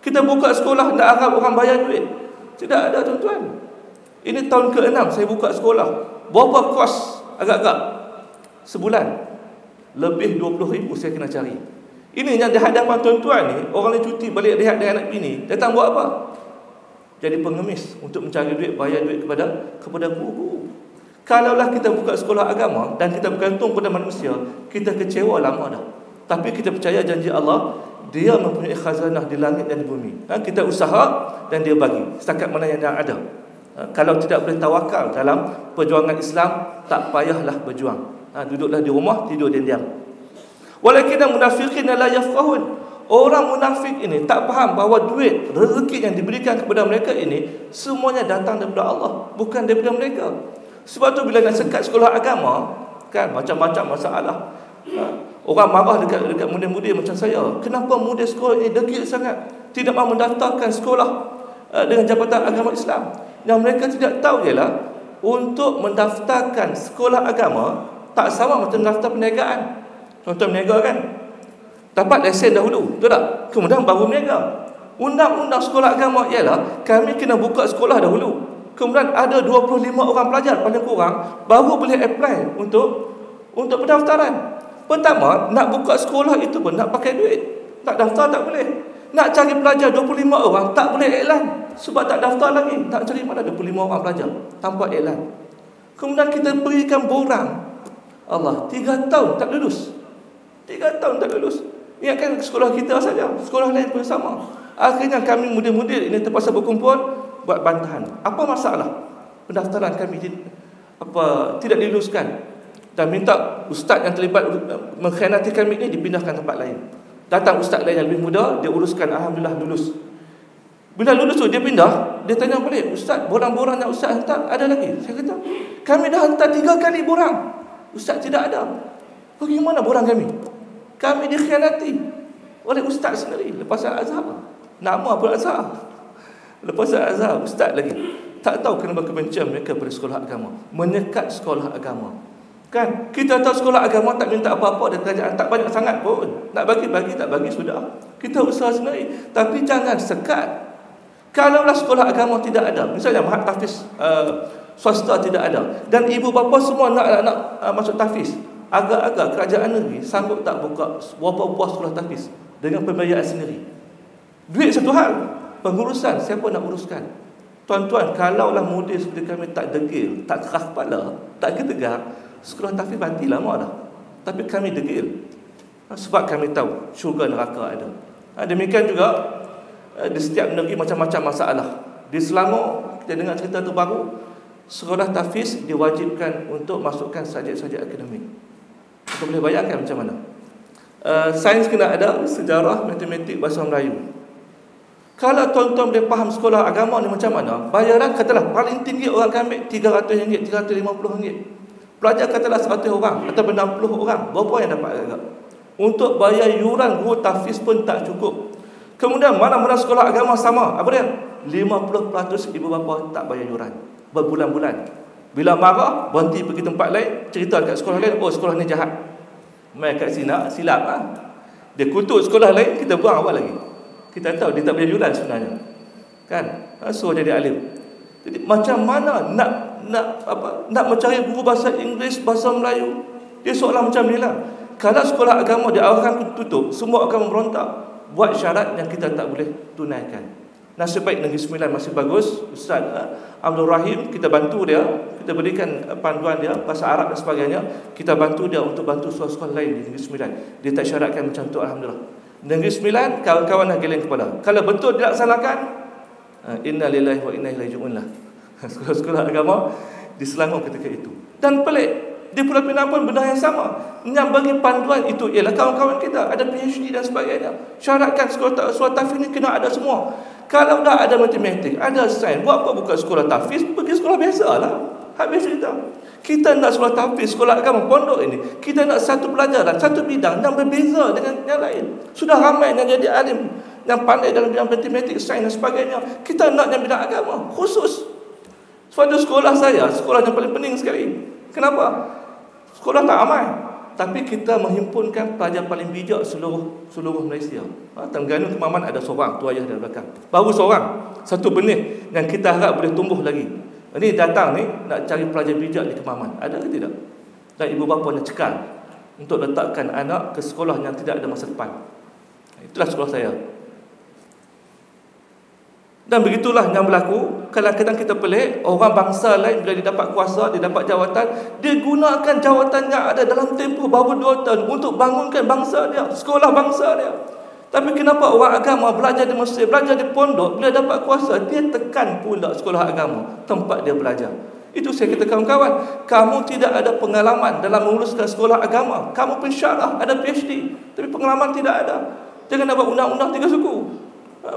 Kita buka sekolah, nak harap orang bayar duit? Tidak ada, tuan-tuan. Ini tahun ke-6 saya buka sekolah. Berapa kos agak-agak sebulan? Lebih 20,000 saya kena cari. Ini yang di hadapan tuan-tuan ni, orang yang cuti balik rehat dengan anak bini, datang buat apa? Jadi pengemis untuk mencari duit, bayar duit kepada guru. Kalaulah kita buka sekolah agama dan kita bergantung pada manusia, kita kecewa lama dah. Tapi kita percaya janji Allah, dia mempunyai khazanah di langit dan di bumi. Kita usaha dan dia bagi setakat mana yang ada. Kalau tidak boleh tawakal dalam perjuangan Islam, tak payahlah berjuang. Duduklah di rumah, tidur diam-diam. Walakin munafiqin la yafqahun. Orang munafik ini tak faham bahawa duit, rezeki yang diberikan kepada mereka ini semuanya datang daripada Allah, bukan daripada mereka. Sebab tu bila nak sekat sekolah agama, kan macam-macam masalah. Orang marah dekat murid-murid macam saya. Kenapa murid sekolah ini degil sangat, tidak mahu mendaftarkan sekolah dengan Jabatan Agama Islam. Yang mereka tidak tahu ialah untuk mendaftarkan sekolah agama tak sama macam daftar perniagaan. Contoh berniaga kan, dapat lesen dahulu, betul tak? Kemudian baru berniaga. Undang-undang sekolah agama ialah kami kena buka sekolah dahulu, kemudian ada 25 orang pelajar paling kurang, baru boleh apply untuk pendaftaran. Pertama, nak buka sekolah itu pun nak pakai duit. Nak daftar tak boleh. Nak cari pelajar 25 orang tak boleh iklan, sebab tak daftar lagi. Tak cari mana 25 orang pelajar tanpa iklan. Kemudian kita berikan borang. Allah, 3 tahun tak lulus. 3 tahun tak lulus. Ingatkan sekolah kita saja, sekolah lain pun sama. Akhirnya kami murid-murid ini terpaksa berkumpul buat bantahan. Apa masalah? Pendaftaran kami tidak diluluskan, dan minta ustaz yang terlibat mengkhianati kami ini dipindahkan tempat lain. Datang ustaz lain yang lebih muda, dia uruskan, alhamdulillah lulus. Bila lulus tu dia pindah, dia tanya balik, ustaz, borang-borang yang ustaz hantar ada lagi? Saya kata, kami dah hantar 3 kali borang, ustaz tidak ada. Bagaimana borang kami? Kami dikhianati oleh ustaz sendiri. Lepas Al-Azhar, nama pun Azhar, lepas Al-Azhar ustaz lagi. Tak tahu kenapa kebencian mereka pada sekolah agama, menyekat sekolah agama. Kan kita tahu sekolah agama tak minta apa-apa dari kerajaan, tak banyak sangat pun. Nak bagi-bagi, tak bagi sudah, kita usaha sendiri. Tapi jangan sekat. Kalaulah sekolah agama tidak ada, misalnya Mahat Tahfiz swasta tidak ada, dan ibu bapa semua nak masuk tahfiz, agak-agak kerajaan negeri sanggup tak buka berapa buah sekolah tahfiz dengan pembiayaan sendiri. Duit satu hal, pengurusan siapa nak uruskan? Tuan-tuan, kalaulah murid seperti kami tak degil, tak keras kepala, tak ketegar, sekolah tahfiz mati lama dah. Tapi kami degil, sebab kami tahu syurga neraka ada. Demikian juga di setiap negeri macam-macam masalah. Di Selangor kita dengar cerita terbaru, sekolah tahfiz diwajibkan untuk masukkan subjek-subjek akademik. Kita boleh bayangkan macam mana. Sains kena ada, sejarah, matematik, bahasa Melayu. Kalau tuan-tuan boleh faham sekolah agama ni macam mana, bayaran katalah paling tinggi orang akan ambil RM300, RM350. Pelajar katalah 100 orang atau 60 orang, berapa yang dapat agak? Untuk bayar yuran guru tahfiz pun tak cukup. Kemudian mana-mana sekolah agama sama, apa dia? 50% ibu bapa tak bayar yuran berbulan-bulan. Bila marah, berhenti pergi tempat lain, cerita kat sekolah lain, oh sekolah ni jahat. Mai kat sini silap ah. Dia kutuk sekolah lain, kita buang awal lagi. Kita tahu dia tak bayar yuran sebenarnya. Kan? Suruh jadi alim. Jadi macam mana nak mencari guru bahasa Inggeris, bahasa Melayu? Dia soalan macam ni lah. Kalau sekolah agama diarahkan tutup, semua akan memberontak. Buat syarat yang kita tak boleh tunaikan. Nasib baik Negeri Sembilan masih bagus. Ustaz Abdul Rahim, kita bantu dia, kita berikan panduan dia, bahasa Arab dan sebagainya. Kita bantu dia untuk bantu sekolah-sekolah lain di Negeri Sembilan. Dia tak syaratkan macam tu, alhamdulillah. Negeri Sembilan, kawan-kawan dah geleng kepala. Kalau betul dilaksanakan, inna lillahi wa inna ilaihi raji'un lah. Sekolah-sekolah agama di Selangor ketika itu. Dan pelik, di Pulau Pinang pun benda yang sama. Yang bagi panduan itu ialah kawan-kawan kita ada PhD dan sebagainya. Syaratkan sekolah tahfiz ni kena ada semua. Kalau dah ada matematik, ada sains, buat apa buka sekolah tahfiz? Pergi sekolah biasa lah. Habis cerita. Kita nak sekolah tahfiz, sekolah agama pondok ini, kita nak satu pelajaran, satu bidang yang berbeza dengan yang lain. Sudah ramai yang jadi alim, yang pandai dalam bidang matematik, sains dan sebagainya. Kita nak yang bidang agama khusus. Suatu sekolah saya, sekolah yang paling penting sekali. Kenapa? Sekolah tak ramai, tapi kita menghimpunkan pelajar paling bijak seluruh Malaysia. Terengganu Kemaman ada seorang, tu ayah dari belakang. Baru seorang, satu benih yang kita harap boleh tumbuh lagi. Ini datang ni nak cari pelajar bijak di Kemaman, ada ke tidak? Dan ibu bapanya cekal untuk letakkan anak ke sekolah yang tidak ada masa depan. Itulah sekolah saya. Dan begitulah yang berlaku. Kadang-kadang kita pelik, orang bangsa lain bila dia dapat kuasa, dia dapat jawatan, dia gunakan jawatan yang ada dalam tempoh baru 2 tahun untuk bangunkan bangsa dia, sekolah bangsa dia. Tapi kenapa orang agama belajar di Mesir, belajar di pondok, bila dapat kuasa, dia tekan pula sekolah agama, tempat dia belajar. Itu saya kata kawan-kawan, kamu tidak ada pengalaman dalam menguruskan sekolah agama. Kamu pensyarah, ada PhD, tapi pengalaman tidak ada. Jangan nak buat undang-undang 3 suku.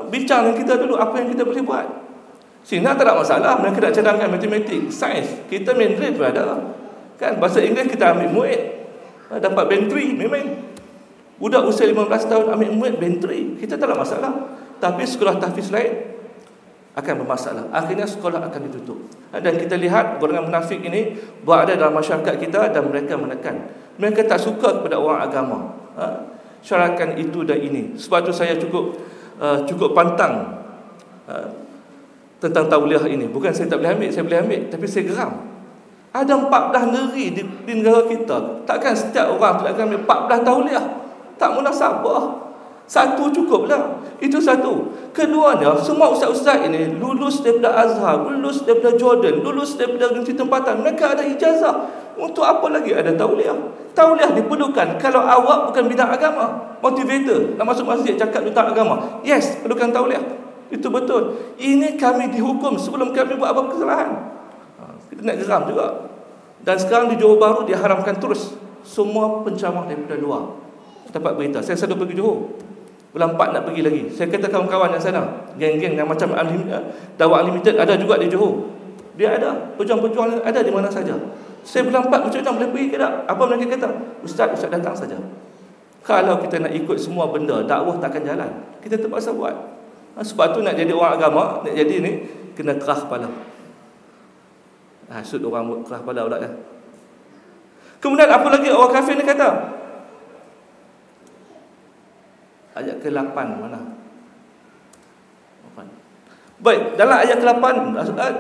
Bincang dengan kita dulu apa yang kita boleh buat. Cina tak ada masalah, mereka nak cadangkan matematik, sains. Kita Mandarin pun ada. Kan bahasa Inggeris kita ambil muid. Dapat band 3 main-main. Budak usia 15 tahun ambil muid band 3. Kita tak ada masalah. Tapi sekolah tahfiz lain akan bermasalah. Akhirnya sekolah akan ditutup. Dan kita lihat golongan munafik ini berada dalam masyarakat kita dan mereka menekan. Mereka tak suka kepada orang agama. Syarahkan itu dan ini. Sebab tu saya cukup pantang tentang tauliah ini. Bukan saya tak boleh ambil, saya boleh ambil, tapi saya geram. Ada 14 negeri di negara kita. Takkan setiap orang akan ambil 14 tauliah? Tak munasabah. Satu cukuplah. Itu satu. Keduanya, semua ustaz-ustaz ini lulus daripada Azhar, lulus daripada Jordan, lulus daripada universiti tempatan. Mereka ada ijazah. Untuk apa lagi ada tauliah? Tauliah diperlukan kalau awak bukan bidang agama. Motivator nak masuk masjid cakap tentang agama. Yes, perlukan tauliah. Itu betul. Ini kami dihukum sebelum kami buat apa kesalahan. Kita nak geram juga. Dan sekarang di Johor Bahru diharamkan terus semua penceramah daripada luar. Dapat berita. Saya selalu pergi Johor. Bulan 4 nak pergi lagi. Saya kata kawan-kawan yang sana, geng-geng yang macam Dakwah Unlimited ada juga di Johor. Dia ada. Pejuang-pejuang ada di mana saja. Saya bulan 4 macam mana boleh pergi ke tak? Apa mereka kata? Ustaz datang saja. Kalau kita nak ikut semua benda, dakwah takkan jalan. Kita terpaksa buat. Sebab tu nak jadi orang agama, nak jadi ni, kena kerah kepala. Sud orang kerah kepala pula kan. Kemudian apa lagi orang kafir ni kata? Ayat ke-8 mana? Baik, dalam ayat ke-8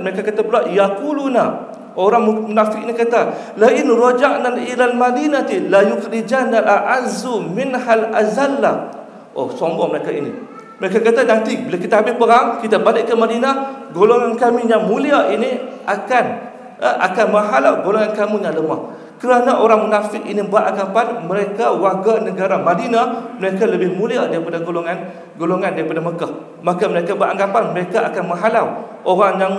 mereka kata pula yaquluna, orang munafik ni kata la in raja'na ila al-madinati la yukhrijanna al-azzu minhal azalla. Oh, sombong mereka ini. Mereka kata nanti bila kita habis perang, kita balik ke Madinah, golongan kami yang mulia ini akan menghalau golongan kamu yang lemah. Kerana orang munafik ini beranggapan mereka warga negara Madinah, mereka lebih mulia daripada golongan daripada Mekah. Maka mereka beranggapan mereka akan menghalau orang yang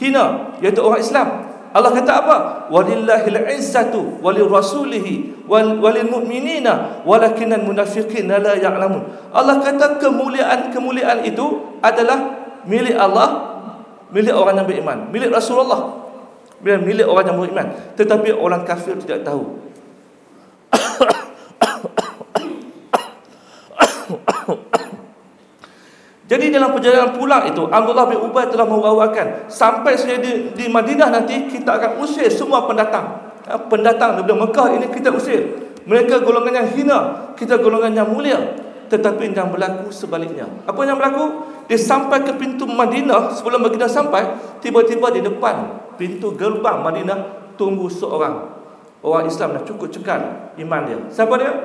hina, iaitu orang Islam. Allah kata apa? Walillahil izzatu walirrasulihi walil mu'minina walakinnal munafiqina la ya'lamun. Allah kata kemuliaan itu adalah milik Allah, milik orang yang beriman, milik Rasulullah, milik orang yang beriman, tetapi orang kafir tidak tahu. Jadi dalam perjalanan pulang itu, Abdullah bin Ubay telah membawakan sampai saya di Madinah nanti kita akan usir semua pendatang. Pendatang daripada Mekah ini kita usir. Mereka golongan yang hina, kita golongan yang mulia. Tetapi yang berlaku sebaliknya. Apa yang berlaku? Dia sampai ke pintu Madinah, sebelum Madinah sampai, tiba-tiba di depan pintu gerbang Madinah tunggu seorang orang Islam dah cukup cekal iman dia. Siapa dia?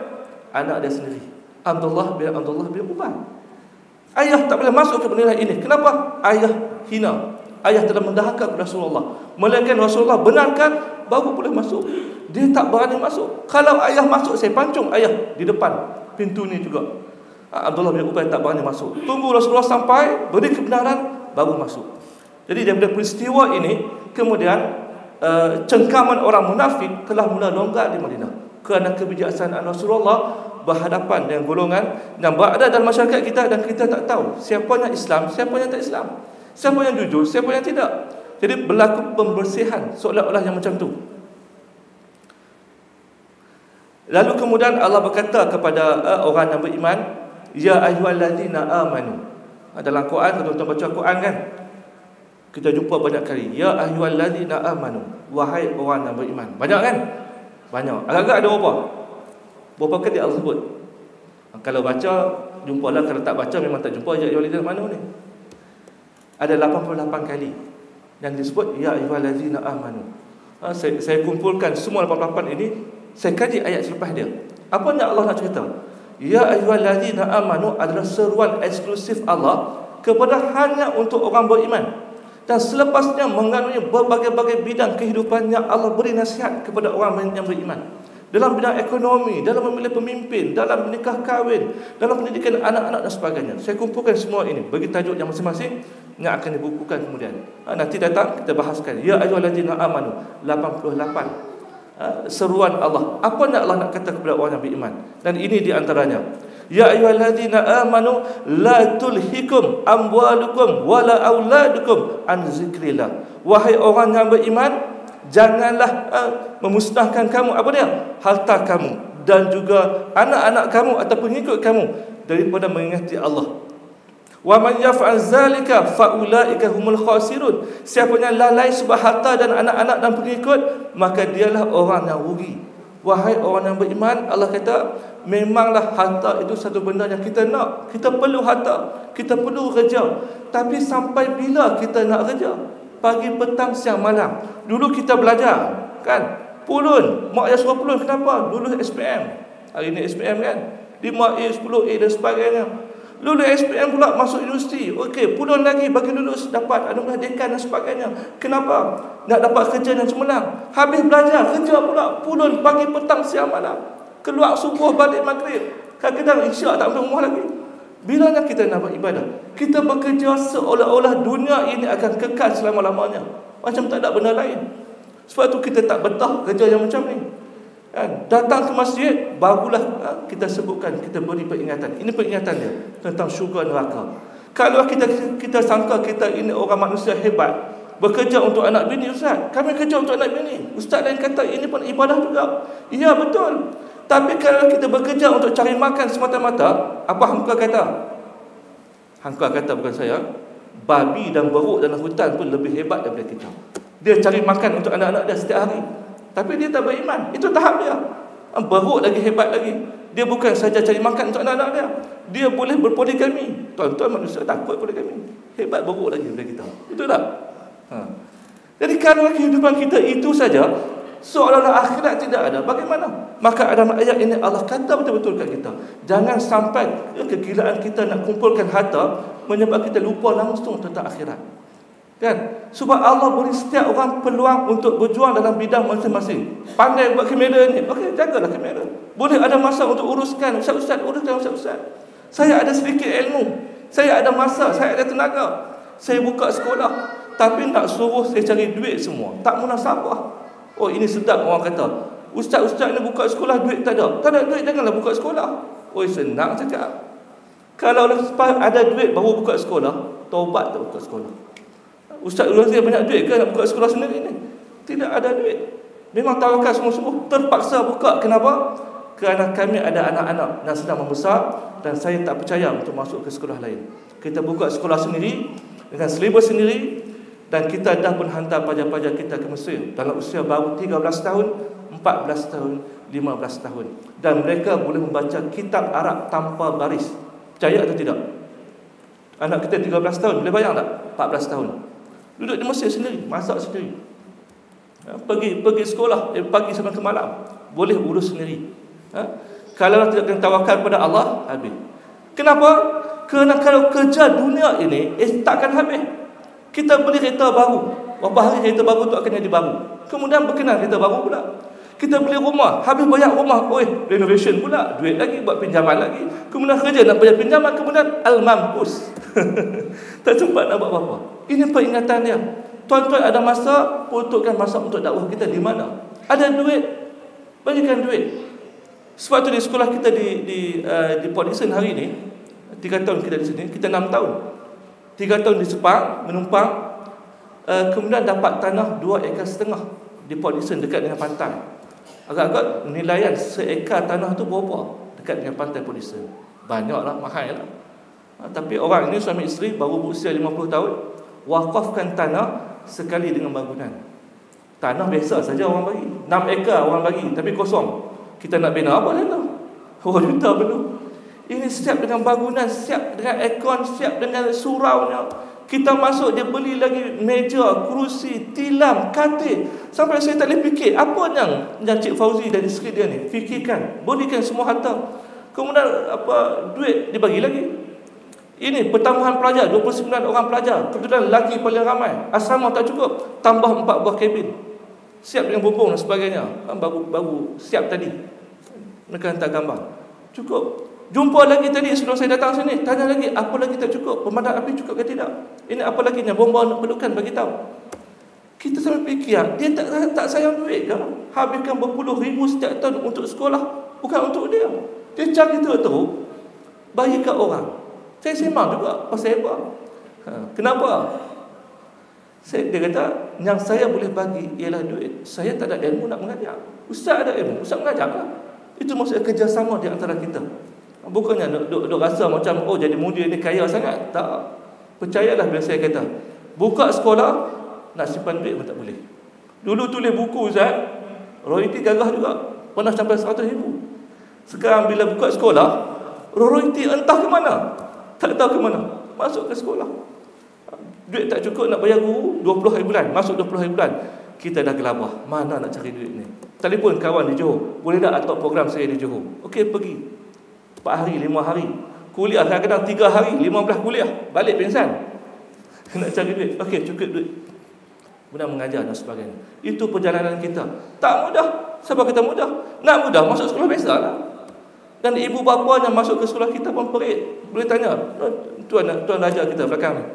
Anak dia sendiri, Abdullah bin Ubay. Ayah tak boleh masuk ke Madinah ini. Kenapa? Ayah hina. Ayah telah mendahaka kepada Rasulullah. Melainkan Rasulullah benarkan, baru boleh masuk. Dia tak berani masuk. Kalau ayah masuk, saya pancung ayah di depan pintu ni juga. Abdullah bin Ubay tak berani masuk. Tunggu Rasulullah sampai, beri kebenaran, baru masuk. Jadi daripada peristiwa ini, kemudian cengkaman orang munafik telah mula longgar di Madinah. Kerana kebijaksanaan Rasulullah berhadapan dengan golongan yang berada dalam masyarakat kita, dan kita tak tahu siapa yang Islam, siapa yang tak Islam, siapa yang jujur, siapa yang tidak. Jadi berlaku pembersihan seolah-olah yang macam tu. Lalu kemudian Allah berkata kepada orang yang beriman, ya ayyuhallazina amanu. Dalam Quran, tuan-tuan baca Quran kan, kita jumpa banyak kali, ya ayyuhallazina amanu, wahai orang yang beriman. Banyak kan? Banyak. Agak-agak ada berapa kali Allah sebut? Kalau baca, jumpalah. Kalau tak baca, memang tak jumpa. Ya ayyuhallazina amanu ni ada 88 kali yang disebut ya ayyuhallazina amanu. Saya kumpulkan semua 88 ini, saya kaji ayat selepas dia. Apa yang Allah nak cerita? Ya ayyuhallazina amanu adalah seruan eksklusif Allah kepada hanya untuk orang beriman. Dan selepasnya mengandungi berbagai-bagai bidang kehidupan yang Allah beri nasihat kepada orang yang beriman. Dalam bidang ekonomi, dalam memilih pemimpin, dalam menikah kahwin, dalam pendidikan anak-anak dan sebagainya. Saya kumpulkan semua ini bagi tajuk yang masing-masing yang akan dibukukan kemudian. Nanti datang kita bahaskan. Ya ayyuhallazina amanu 88. Seruan Allah. Apa yang Allah nak kata kepada orang yang beriman? Dan ini di antaranya. Ya ayyuhalladzina amanu la tulhikum amwalukum wala auladukum an zikrillah. Wahai orang yang beriman, janganlah memusnahkan kamu apa dia? Harta kamu dan juga anak-anak kamu atau pengikut kamu daripada mengingati Allah. Wa man yaf'al zalika fa ulaika humul khasirun. Siapa yang lalai sebab harta dan anak-anak dan pengikut, maka dialah orang yang rugi. Wahai orang yang beriman, Allah kata, memanglah harta itu satu benda yang kita nak. Kita perlu harta, kita perlu kerja. Tapi sampai bila kita nak kerja? Pagi, petang, siang, malam. Dulu kita belajar, kan? Pulun, mak ayah suruh pulun, kenapa? Dulu SPM. Hari ni SPM kan? 5A, 10A dan sebagainya. Lulus SPM pula masuk universiti. Okey, pulun lagi bagi lulus dapat anugerah dekan dan sebagainya. Kenapa? Nak dapat kerja dan cemerlang. Habis belajar, kerja pula pulun pagi, petang, siang, malam. Keluar subuh, balik maghrib. Kadang-kadang isyak tak sampai rumah lagi. Bila nak kita nak beribadah? Kita bekerja seolah-olah dunia ini akan kekal selama-lamanya. Macam tak ada benda lain. Sebab tu kita tak betah kerja yang macam ni. Datang ke masjid, barulah kita sebutkan, kita beri peringatan. Ini peringatan dia tentang syurga neraka. Kalau kita sangka kita ini orang manusia hebat, bekerja untuk anak bini, ustaz, kami kerja untuk anak bini. Ustaz lain kata ini pun ibadah juga. Ya, betul. Tapi kalau kita bekerja untuk cari makan semata-mata, apa Hamka kata? Hamka kata, bukan saya, babi dan beruk dalam hutan pun lebih hebat daripada kita. Dia cari makan untuk anak-anak dia setiap hari, tapi dia tak beriman. Itu tahap dia. Beruk lagi hebat lagi. Dia bukan saja cari makan untuk anak-anak dia, dia boleh berpoligami. Tuan-tuan manusia takut poligami. Hebat beruk lagi daripada kita. Betul tak? Jadi kalau kehidupan kita itu saja, seolah-olah akhirat tidak ada, bagaimana? Maka dalam ayat ini Allah kata betul-betul kat kita, jangan sampai kegilaan kita nak kumpulkan harta menyebabkan kita lupa langsung tentang akhirat. Kan? Sebab Allah beri setiap orang peluang untuk berjuang dalam bidang masing-masing. Pandai buat kamera ni, okey, jagalah kamera. Boleh ada masa untuk uruskan, ustaz-ustaz, uruskan ustaz-ustaz. Saya ada sedikit ilmu, saya ada masa, saya ada tenaga, saya buka sekolah, tapi nak suruh saya cari duit semua, tak munasabah. Oh, ini sedap orang kata, ustaz-ustaz ni buka sekolah, duit tak ada. Tak ada duit, janganlah buka sekolah. Oh, senang cakap. Kalau ada duit baru buka sekolah, taubat tak buka sekolah. Ustaz Razia banyak duit ke nak buka sekolah sendiri ni? Tidak ada duit. Memang tawakal sungguh-sungguh, terpaksa buka. Kenapa? Kerana kami ada anak-anak yang sedang membesar dan saya tak percaya untuk masuk ke sekolah lain. Kita buka sekolah sendiri dengan silibus sendiri, dan kita dah pun hantar pelajar-pelajar kita ke Mesir dalam usia baru 13 tahun, 14 tahun, 15 tahun. Dan mereka boleh membaca kitab Arab tanpa baris. Percaya atau tidak? Anak kita 13 tahun, boleh bayang tak? 14 tahun. Duduk di Mesir sendiri, masak sendiri. Pergi sekolah pagi sampai ke malam, boleh urus sendiri. Kalau tidak kena tawakal pada Allah, habis. Kenapa? Kerana kalau kerja dunia ini takkan habis. Kita beli kereta baru, berapa hari kereta baru tu akan jadi baru, kemudian berkenan kereta baru pula. Kita beli rumah, habis bayar rumah, renovation pula, duit lagi, buat pinjaman lagi, kemudian kerja nak bayar pinjaman, kemudian al-mampus. Tak sempat nak buat apa-apa. Ini peringatan dia. Tuan-tuan ada masa, peruntukkan masa untuk dakwah kita di mana? Ada duit, bagikan duit. Sebab tu di sekolah kita di Port Dickson hari ni, 3 tahun kita di sini, kita 6 tahun. 3 tahun di Sepang, menumpang, kemudian dapat tanah 2,5 ekar di Port Dickson dekat dengan pantai. Agak-agak nilaian seekar tanah tu berapa dekat dengan pantai Port Dickson? Banyaklah, mahal lah. Tapi orang ini suami isteri baru berusia 50 tahun, wakafkan tanah sekali dengan bangunan. Tanah biasa saja orang bagi, 6 ekar orang bagi, tapi kosong. Kita nak bina apa dah tu? Orang juta belum. Ini siap dengan bangunan, siap dengan aircon, siap dengan suraunya. Kita masuk, dia beli lagi meja, kerusi, tilam, katil. Sampai saya tak boleh fikir apa yang Cik Fauzi dan isteri dia ni fikirkan, berikan semua harta. Kemudian duit dibagi lagi. Ini pertambahan pelajar, 29 orang pelajar. Kebetulan lelaki paling ramai. Asrama tak cukup, tambah 4 buah kabin, siap dengan bumbung dan sebagainya. Baru siap tadi. Mereka hantar gambar. Cukup. Jumpa lagi tadi sebelum saya datang sini, tanya lagi, apa lagi tak cukup? Pemadam api cukup ke tidak? Ini apa lagi yang bomba nak perlukan, bagi tahu. Kita sampai fikir, dia tak sayang duit ke? Habiskan berpuluh ribu setiap tahun untuk sekolah, bukan untuk dia. Dia cari kita teruk. bagi kat orang. Saya sembang juga pasal apa? Kenapa? Dia kata, yang saya boleh bagi ialah duit. Saya tak ada ilmu nak mengajar. Ustaz ada ilmu, ustaz mengajar lah. Itu maksudnya kerjasama di antara kita. Bukannya duk rasa macam, oh jadi mudir ni kaya sangat. Tak. Percayalah bila saya kata, buka sekolah, nak simpan duit pun tak boleh. Dulu tulis buku Ustaz, royalty gagah juga. Pernah sampai 100,000. Sekarang bila buka sekolah, royalty entah ke mana. Tak tahu ke mana. Masuk ke sekolah. Duit tak cukup nak bayar guru 20 hari bulan. Masuk 20 hari bulan. Kita dah gelabah. Mana nak cari duit ni? Telefon kawan di Johor. Boleh tak atok program saya di Johor? Okey, pergi. 4 hari, 5 hari. Kuliah kadang-kadang 3 hari, 15 kuliah. Balik pingsan. Nak cari duit. Okey, cukup duit. Kemudian mengajar dan sebagainya. Itu perjalanan kita. Tak mudah. Siapa kata mudah? Nak mudah, masuk sekolah biasa lah. Dan ibu bapa yang masuk ke sekolah kita pun perit. Boleh tanya, tuan raja kita belakang ni,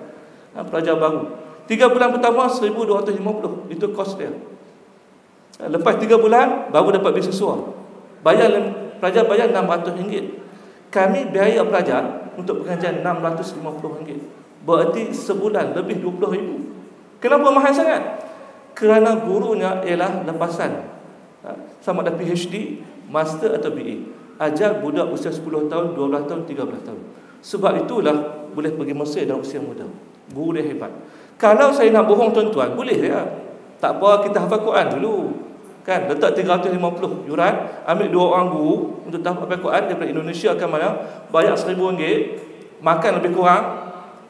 pelajar baru, 3 bulan pertama 1,250. Itu kos dia. Lepas 3 bulan baru dapat beasiswa. Pelajar bayar RM600. Kami biaya pelajar untuk pengajian RM650. Berarti sebulan lebih RM20,000. Kenapa mahal sangat? Kerana gurunya ialah lepasan. Sama ada PhD, Master atau BA. Ajar budak usia 10 tahun, 12 tahun, 13 tahun. Sebab itulah boleh pergi Mesir dalam usia muda. Guru dia hebat. Kalau saya nak bohong tuan-tuan, boleh ya. Tak apa, kita hafal Quran dulu. Kan, letak 350 yuran, ambil 2 orang guru untuk hafal Quran daripada Indonesia ke mana, bayar RM1,000, makan lebih kurang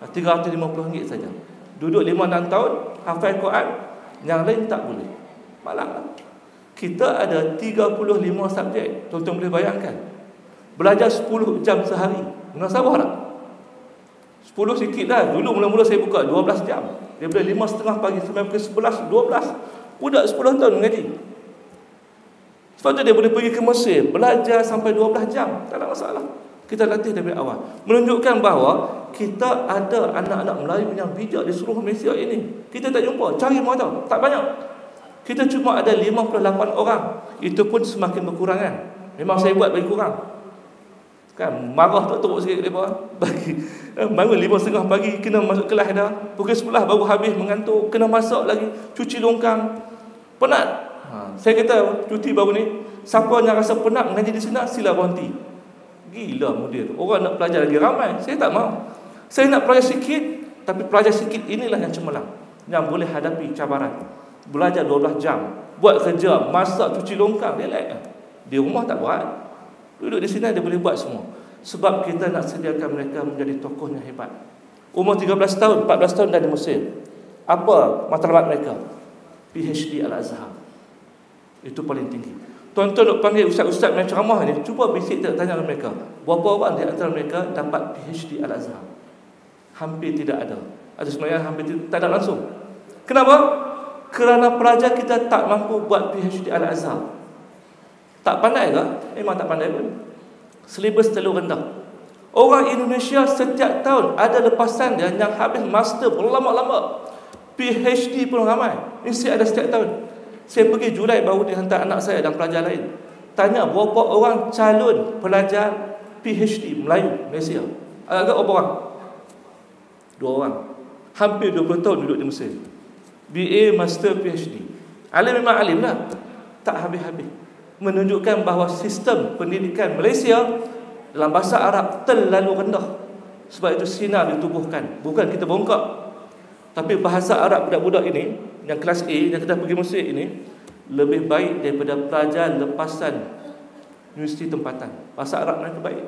RM350 saja. Duduk 5-6 tahun, hafal Quran, yang lain tak boleh. Malang. Kita ada 35 subjek. Tuan-tuan boleh bayangkan. Belajar 10 jam sehari. Munasabah tak? 10 sikit dah. Dulu mula-mula saya buka 12 jam. Daripada 5.30 pagi sampai pukul 11, 12. Budak 10 tahun mengaji. Sebab tu dia boleh pergi ke Mesir, belajar sampai 12 jam. Tak ada masalah. Kita latih daripada awal. Menunjukkan bahawa kita ada anak-anak Melayu yang bijak di seluruh Malaysia ini. Kita tak jumpa. Cari mana, tak banyak. Kita cuma ada 58 orang. Itu pun semakin berkurangan. Memang saya buat bagi kurang. Kan, marah tak teruk sikit mereka. Bangun 5.30 pagi, kena masuk kelas dah. Pukul 11 baru habis mengantuk. Kena masak lagi, cuci longkang. Penat. Saya kata cuti baru ni, siapa yang rasa penat mengaji di sini, sila berhenti. Gila mudir. Orang nak belajar lagi ramai. Saya tak mahu. Saya nak belajar sikit. Tapi belajar sikit inilah yang cemerlang, yang boleh hadapi cabaran. Belajar 12 jam, buat kerja, masak, cuci longkang, relax. Di rumah tak buat. Duduk di sini dia boleh buat semua. Sebab kita nak sediakan mereka menjadi tokoh yang hebat. Umur 13 tahun, 14 tahun dah di Mesir. Apa matlamat mereka? PhD Al-Azhar. Itu paling tinggi. Tuan-tuan nak panggil ustaz-ustaz yang ceramah ni, cuba bisik tanya mereka, berapa orang di antara mereka dapat PhD Al-Azhar? Hampir tidak ada. Atau sebenarnya hampir tak ada langsung. Kenapa? Kerana pelajar kita tak mampu buat PhD Al-Azhar. Tak pandai ke? Memang tak pandai pun. Silibus terlalu rendah. Orang Indonesia setiap tahun ada lepasan dia yang habis master berlama-lama. PhD pun ramai. Mesti ada setiap tahun. Saya pergi Julai baru dihantar anak saya dan pelajar lain. Tanya berapa orang calon pelajar PhD Melayu Malaysia. Agak berapa orang? 2 orang. Hampir 20 tahun duduk di Mesir. BA, Master, PhD. Alim memang alim lah. Tak habis-habis. Menunjukkan bahawa sistem pendidikan Malaysia dalam bahasa Arab terlalu rendah. Sebab itu sinar ditubuhkan. Bukan kita bongkak. Tapi bahasa Arab budak-budak ini, yang kelas A, yang kita pergi Mesir ini, lebih baik daripada pelajar lepasan universiti tempatan. Bahasa Arab mereka baik.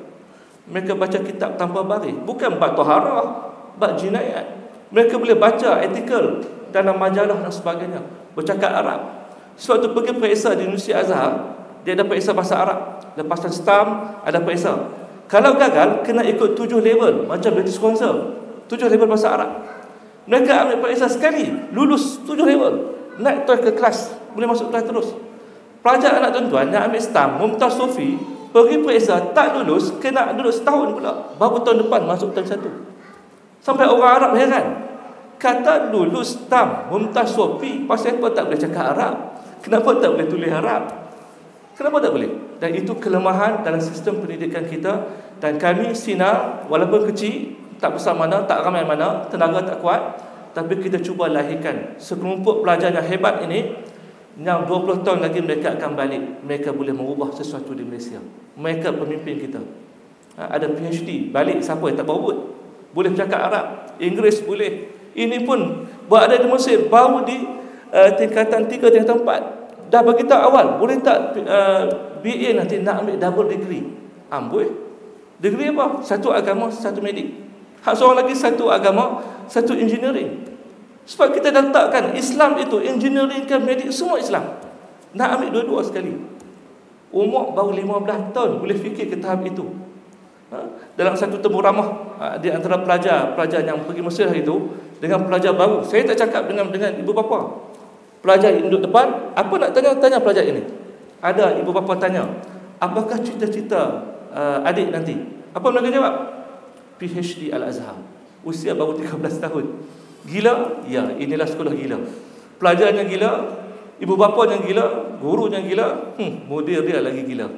Mereka baca kitab tanpa baris. Bukan bab taharah, bab jinayat. Mereka boleh baca artikel dalam majalah dan sebagainya, bercakap Arab. Sebab tu pergi periksa di Universiti Azhar, dia ada periksa bahasa Arab. Lepasan STAM, ada periksa. Kalau gagal, kena ikut 7 level, macam British Council, 7 level bahasa Arab. Mereka ambil periksa sekali, lulus 7 level, naik terus ke kelas, boleh masuk kelas terus. Pelajar anak tuan-tuan yang ambil STAM, Mumtaz Sofi, pergi periksa, tak lulus, kena duduk setahun pula, baru tahun depan masuk tahun 1. Sampai orang Arab heran. Kata lulus STAM, Mumtaz Sofi, pasal apa tak boleh cakap Arab? Kenapa tak boleh tulis Arab? Kenapa tak boleh? Dan itu kelemahan dalam sistem pendidikan kita Dan kami sinar, walaupun kecil, tak besar mana, tak ramai mana, tenaga tak kuat, tapi kita cuba lahirkan sekelompok pelajar yang hebat ini, yang 20 tahun lagi mereka akan balik. Mereka boleh mengubah sesuatu di Malaysia. Mereka pemimpin kita. Ada PhD, balik siapa yang tak berebut. Boleh bercakap Arab, Inggeris boleh. Ini pun berada di Mesir, baru di tingkatan 3, tingkatan 4. Dah beritahu awal, boleh tak BA nanti nak ambil double degree. Boleh. Degree apa? Satu agama, satu medik. Hak seorang lagi satu agama, satu engineering. Sebab kita dah letakkan Islam itu engineering ke medik, semua Islam. Nak ambil dua-dua sekali. Umur baru 15 tahun boleh fikir ke tahap itu. Dalam satu temu ramah di antara pelajar yang pergi Mesir hari itu dengan pelajar baru. Saya tak cakap dengan ibu bapa. Pelajar yang duduk depan, apa nak tanya pelajar ini. Ada ibu bapa tanya, apakah cita-cita adik nanti? Apa mereka jawab? PhD Al-Azhar. Usia baru 13 tahun. Gila? Ya, inilah sekolah gila. Pelajarnya gila, ibu bapanya gila, gurunya gila, mudir dia lagi gila.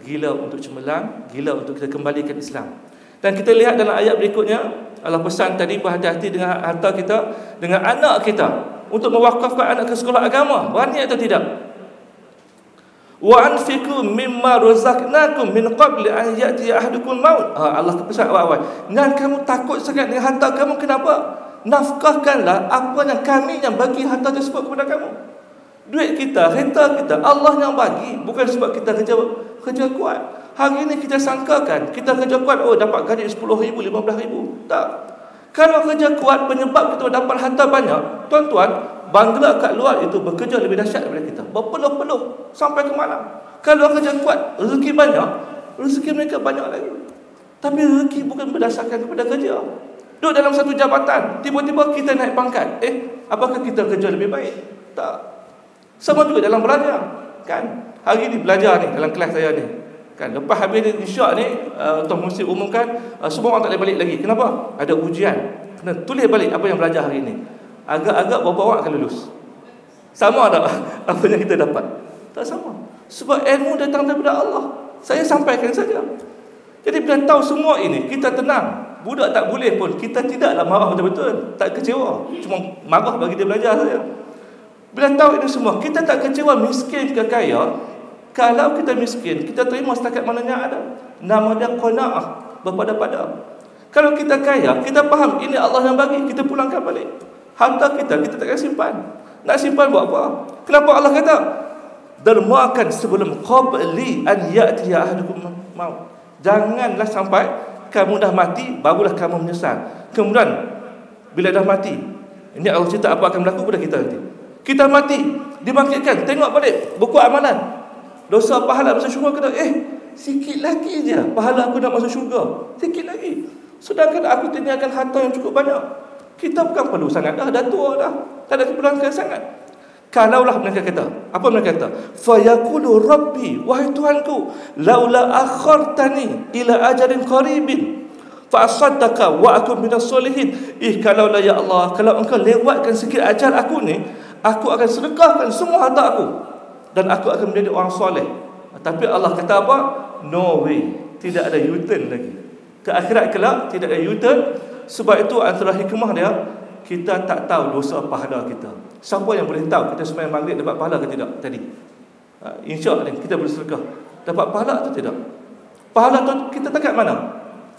Gila untuk cemerlang, gila untuk kita kembalikan Islam. Dan kita lihat dalam ayat berikutnya, Allah pesan tadi berhati-hati dengan harta kita, dengan anak kita, untuk mewakafkan anak ke sekolah agama. Berani atau tidak? Wa anfiqu mimma razaqnakum min qabli an ya'ti ahadukum maut. Allah pesan awal-awal, dan kamu takut sangat dengan harta kamu. Kenapa? Nafkahkanlah apa yang kami yang bagi harta tersebut kepada kamu. Duit kita, harta kita, Allah yang bagi, bukan sebab kita kerja kuat. Hari ini kita sangkakan kita kerja kuat, dapat gaji 10,000, 15,000. Tak. Kalau kerja kuat penyebab kita dapat harta banyak, tuan-tuan, Bangla kat luar itu bekerja lebih dahsyat daripada kita. Berpeluh-peluh sampai ke malam. Kalau kerja kuat, rezeki banyak, rezeki mereka banyak lagi. Tapi rezeki bukan berdasarkan kepada kerja. Duduk dalam satu jabatan, tiba-tiba kita naik pangkat. Apakah kita kerja lebih baik? Tak. Sama juga dalam belajar, kan? Hari ni belajar ni dalam kelas saya ni, kan? Lepas habis isyak ni, Tuan Musi umumkan semua orang tak boleh balik lagi. Kenapa? Ada ujian. Kena tulis balik apa yang belajar hari ni. Agak-agak berapa orang akan lulus? Sama tak apa yang kita dapat? Tak sama. Sebab ilmu datang daripada Allah. Saya sampaikan saja. Jadi bila tahu semua ini, kita tenang. Budak tak boleh pun, kita tidaklah marah betul-betul, tak kecewa, cuma marah bagi dia belajar saja. Bila tahu ini semua, kita tak kecewa miskin ke kaya. Kalau kita miskin, kita terima setakat mananya ada. Nama dia qanaah, berpada-pada. Kalau kita kaya, kita faham ini Allah yang bagi, kita pulangkan balik. Harta kita takkan simpan. Nak simpan buat apa? Kenapa Allah kata dermakan sebelum qabli an ya'tiya ahadukum maut. Janganlah sampai kamu dah mati barulah kamu menyesal. Kemudian bila dah mati, ini Allah cerita apa akan berlaku pada kita nanti. Kita mati, dibangkitkan, tengok balik buku amalan. Dosa pahala masuk syurga kata, sikit lagi je pahala aku nak masuk syurga. Sikit lagi. Sedangkan aku tinggalkan harta yang cukup banyak. Kita bukan perlu sangat dah tua dah. Tak ada keperluan sangat. Kalaulah mereka kata, apa mereka kata? Fayaqulu rabbi, wahai Tuhanku, laula akhartani ila ajalin qaribin fa asaddaqa wa akun minas solihin. Kalaulah ya Allah, kalau engkau lewatkan sikit ajal aku ni, aku akan sedekahkan semua harta aku dan aku akan menjadi orang soleh. Tapi Allah kata apa? No way. Tidak ada U-turn lagi. Ke akhirat kelak tidak ada U-turn. Sebab itu antara hikmah dia, kita tak tahu dosa pahala kita. Siapa yang boleh tahu kita sembahyang maghrib dapat pahala ke tidak tadi? InsyaAllah kita boleh sedekah, dapat pahala atau tidak? Pahala tu kita tekan mana?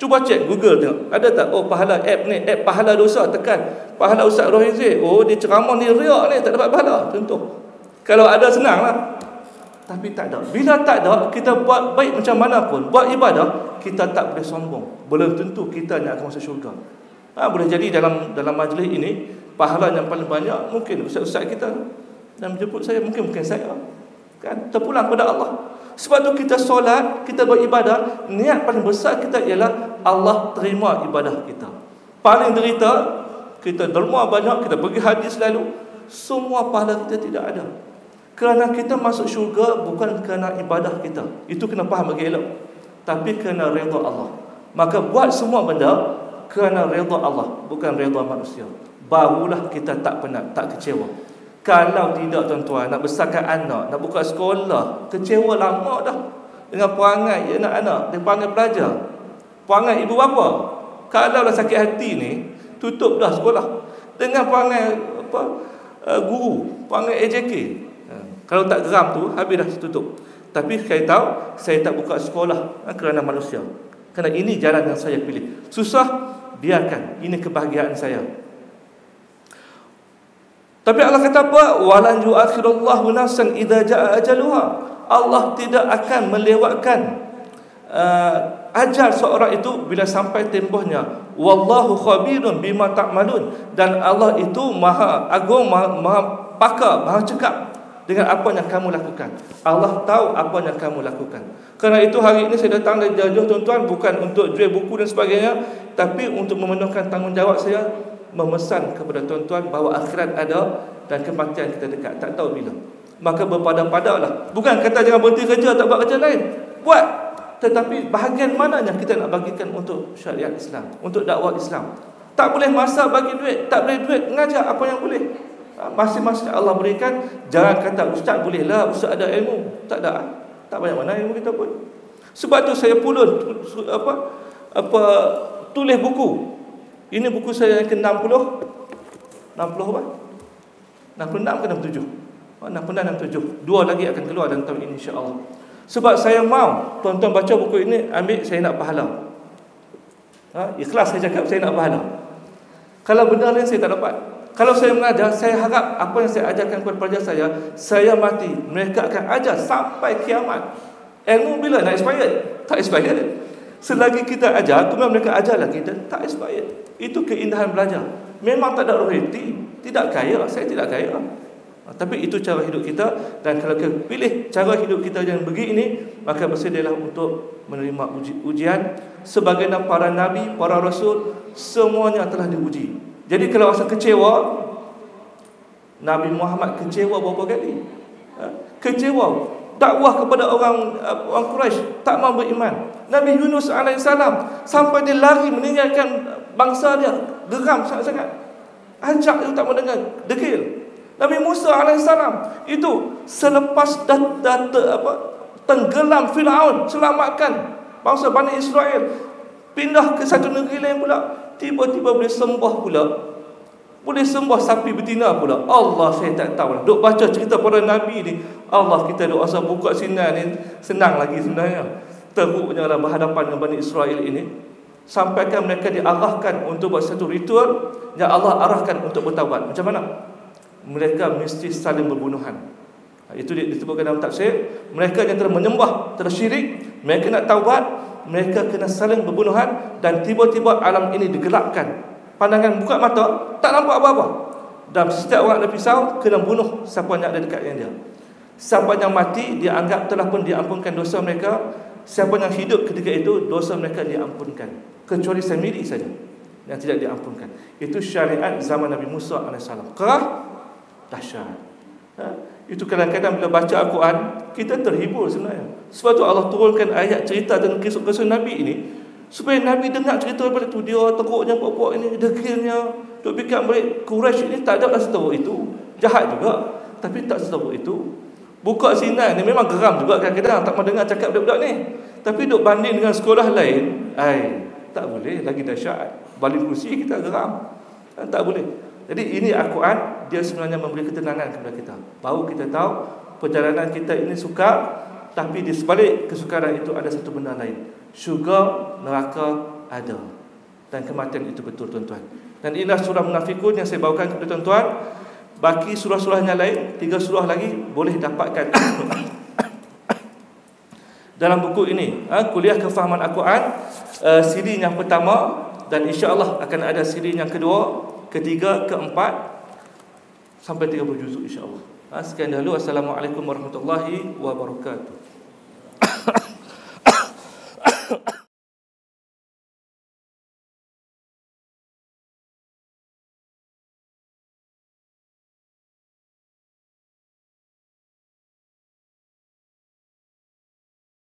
Cuba cek Google tengok, ada tak? Pahala app ni, app pahala dosa, tekan pahala Ustaz Rohizi. Dia ceramah ni riak ni, tak dapat pahala. Contoh. Kalau ada senanglah. Tapi tak ada. Bila tak ada, kita buat baik macam mana pun, buat ibadah, kita tak boleh sombong. Belum tentu kita yang akan masuk syurga. Boleh jadi dalam majlis ini, pahala yang paling banyak mungkin ustaz-ustaz kita dan menjemput saya, mungkin saya, kan, terpulang kepada Allah. Sebab tu kita solat, kita beribadah, niat paling besar kita ialah Allah terima ibadah kita. Paling derita, kita derma banyak, kita pergi haji selalu, semua pahala kita tidak ada. Kerana kita masuk syurga bukan kerana ibadah kita, itu kena faham bagi elok, tapi kerana redha Allah. Maka buat semua benda kerana redha Allah, bukan redha manusia. Barulah kita tak penat, tak kecewa. Kalau tidak tuan-tuan, nak besarkan anak, nak buka sekolah, kecewa lama dah dengan perangai anak-anak, dia panggil belajar. perangai ibu bapa. Kalau dah sakit hati ni, tutup dah sekolah. Dengan perangai guru, perangai AJK. Kalau tak geram tu, habis dah tutup. Tapi saya tahu, saya tak buka sekolah kerana manusia. Kerana ini jalan yang saya pilih. Susah, biarkan. Ini kebahagiaan saya. Tapi Allah kata apa? Walan yu'akhirullahu nafsan idza jaa ajaluha. Allah tidak akan melewatkan ajal seorang itu bila sampai tempohnya. Wallahu khabirun bima ta'malun. Dan Allah itu maha agung, maha pakar, maha cekap dengan apa yang kamu lakukan. Allah tahu apa yang kamu lakukan. Kerana itu hari ini saya datang dari jauh tuan-tuan, bukan untuk jual buku dan sebagainya, tapi untuk memenuhkan tanggungjawab saya, memesan kepada tuan-tuan bahawa akhirat ada dan kematian kita dekat, tak tahu bila. Maka berpada-padalah. Bukan kata jangan berhenti kerja, tak buat kerja lain. Buat. Tetapi bahagian mana yang kita nak bagikan untuk syariat Islam, untuk dakwah Islam. Tak boleh masa bagi duit, tak boleh duit mengajar apa yang boleh. Masing-masing Allah berikan. Jangan kata ustaz bolehlah, ustaz ada ilmu. Tak ada. Tak banyak mana ilmu kita pun. Sebab tu saya pulun tulis buku. Ini buku saya yang ke-60. 60 apa? 66 ke 67? 66, 67. 2 lagi akan keluar dalam tahun ini insya-Allah. Sebab saya mau tuan-tuan baca buku ini, ambil, saya nak pahala. Ikhlas saya cakap, saya nak pahala. Kalau benar lain saya tak dapat. Kalau saya mengajar, saya harap apa yang saya ajarkan kepada pelajar saya mati, mereka akan ajar sampai kiamat. Ilmu bila nak expired? Tak expired. Selagi kita ajar, kemudian mereka ajar lagi dan tak expired. Itu keindahan belajar. Memang tak ada royalty, tidak kaya, saya tidak kaya. Tapi itu cara hidup kita. Dan kalau kita pilih cara hidup kita yang begini, maka bersedialah untuk menerima ujian. Sebagaimana para nabi, para rasul, semuanya telah diuji. Jadi kalau rasa kecewa, Nabi Muhammad kecewa berapa kali? Kecewa, dakwah kepada orang Quraisy, tak mahu beriman. Nabi Yunus AS sampai dia lari meninggalkan bangsa dia, geram sangat-sangat. Ajak dia tak mendengar, degil. Nabi Musa AS itu selepas tenggelam Firaun, selamatkan bangsa Bani Israel, pindah ke satu negeri lain pula, tiba-tiba boleh sembah pula, boleh sembah sapi betina pula. Allah, saya tak tahu lah. Duk baca cerita para nabi ni, Allah, kita duk asal buka sinar ni senang lagi sebenarnya. Teruknya dalam berhadapan dengan Bani Israel ini, sampaikan mereka diarahkan untuk buat satu ritual yang Allah arahkan untuk bertaubat. Macam mana? Mereka mesti saling berbunuhan. Itu disebutkan dalam tafsir. Mereka yang telah menyembah, telah syirik, mereka nak taubat, mereka kena saling berbunuhan. Dan tiba-tiba alam ini digelapkan. Pandangan buka mata, tak nampak apa-apa. Dan setiap orang ada pisau, kena bunuh siapa yang ada dekat dengan dia. Siapa yang mati, dia anggap telah pun diampunkan dosa mereka. Siapa yang hidup ketika itu, dosa mereka diampunkan. Kecuali semiri saja yang tidak diampunkan. Itu syariat zaman Nabi Musa AS. Kerah? Dahsyat. Itu kadang-kadang bila baca Al-Quran, kita terhibur sebenarnya. Sebab tu Allah turunkan ayat cerita tentang kisah Nabi ini, supaya Nabi dengar cerita daripada tu. Dia teruknya puak-puak ini, degilnya, duk fikir mereka Quraisy ini tak ada seteruk itu. Jahat juga, tapi tak seteruk itu. Buka sinar ni memang geram juga kadang-kadang, tak mahu dengar cakap budak-budak ni. Tapi duk banding dengan sekolah lain, tak boleh, lagi dahsyat. Balik kursi kita geram, tak boleh. Jadi ini Al-Quran, dia sebenarnya memberi ketenangan kepada kita. Baru kita tahu perjalanan kita ini sukar, tapi di sebalik kesukaran itu ada satu benda lain. Syurga, neraka ada. Dan kematian itu betul tuan-tuan. Dan inilah surah Munafikun yang saya bawakan kepada tuan-tuan. Baki surah-surahnya lain, 3 surah lagi boleh dapatkan dalam buku ini, Kuliah Kefahaman Al-Quran, siri yang pertama. Dan insya-Allah akan ada siri yang kedua, ketiga, keempat, sampai 30 juzuk insya-Allah. Sekian dahulu. Assalamualaikum warahmatullahi wabarakatuh.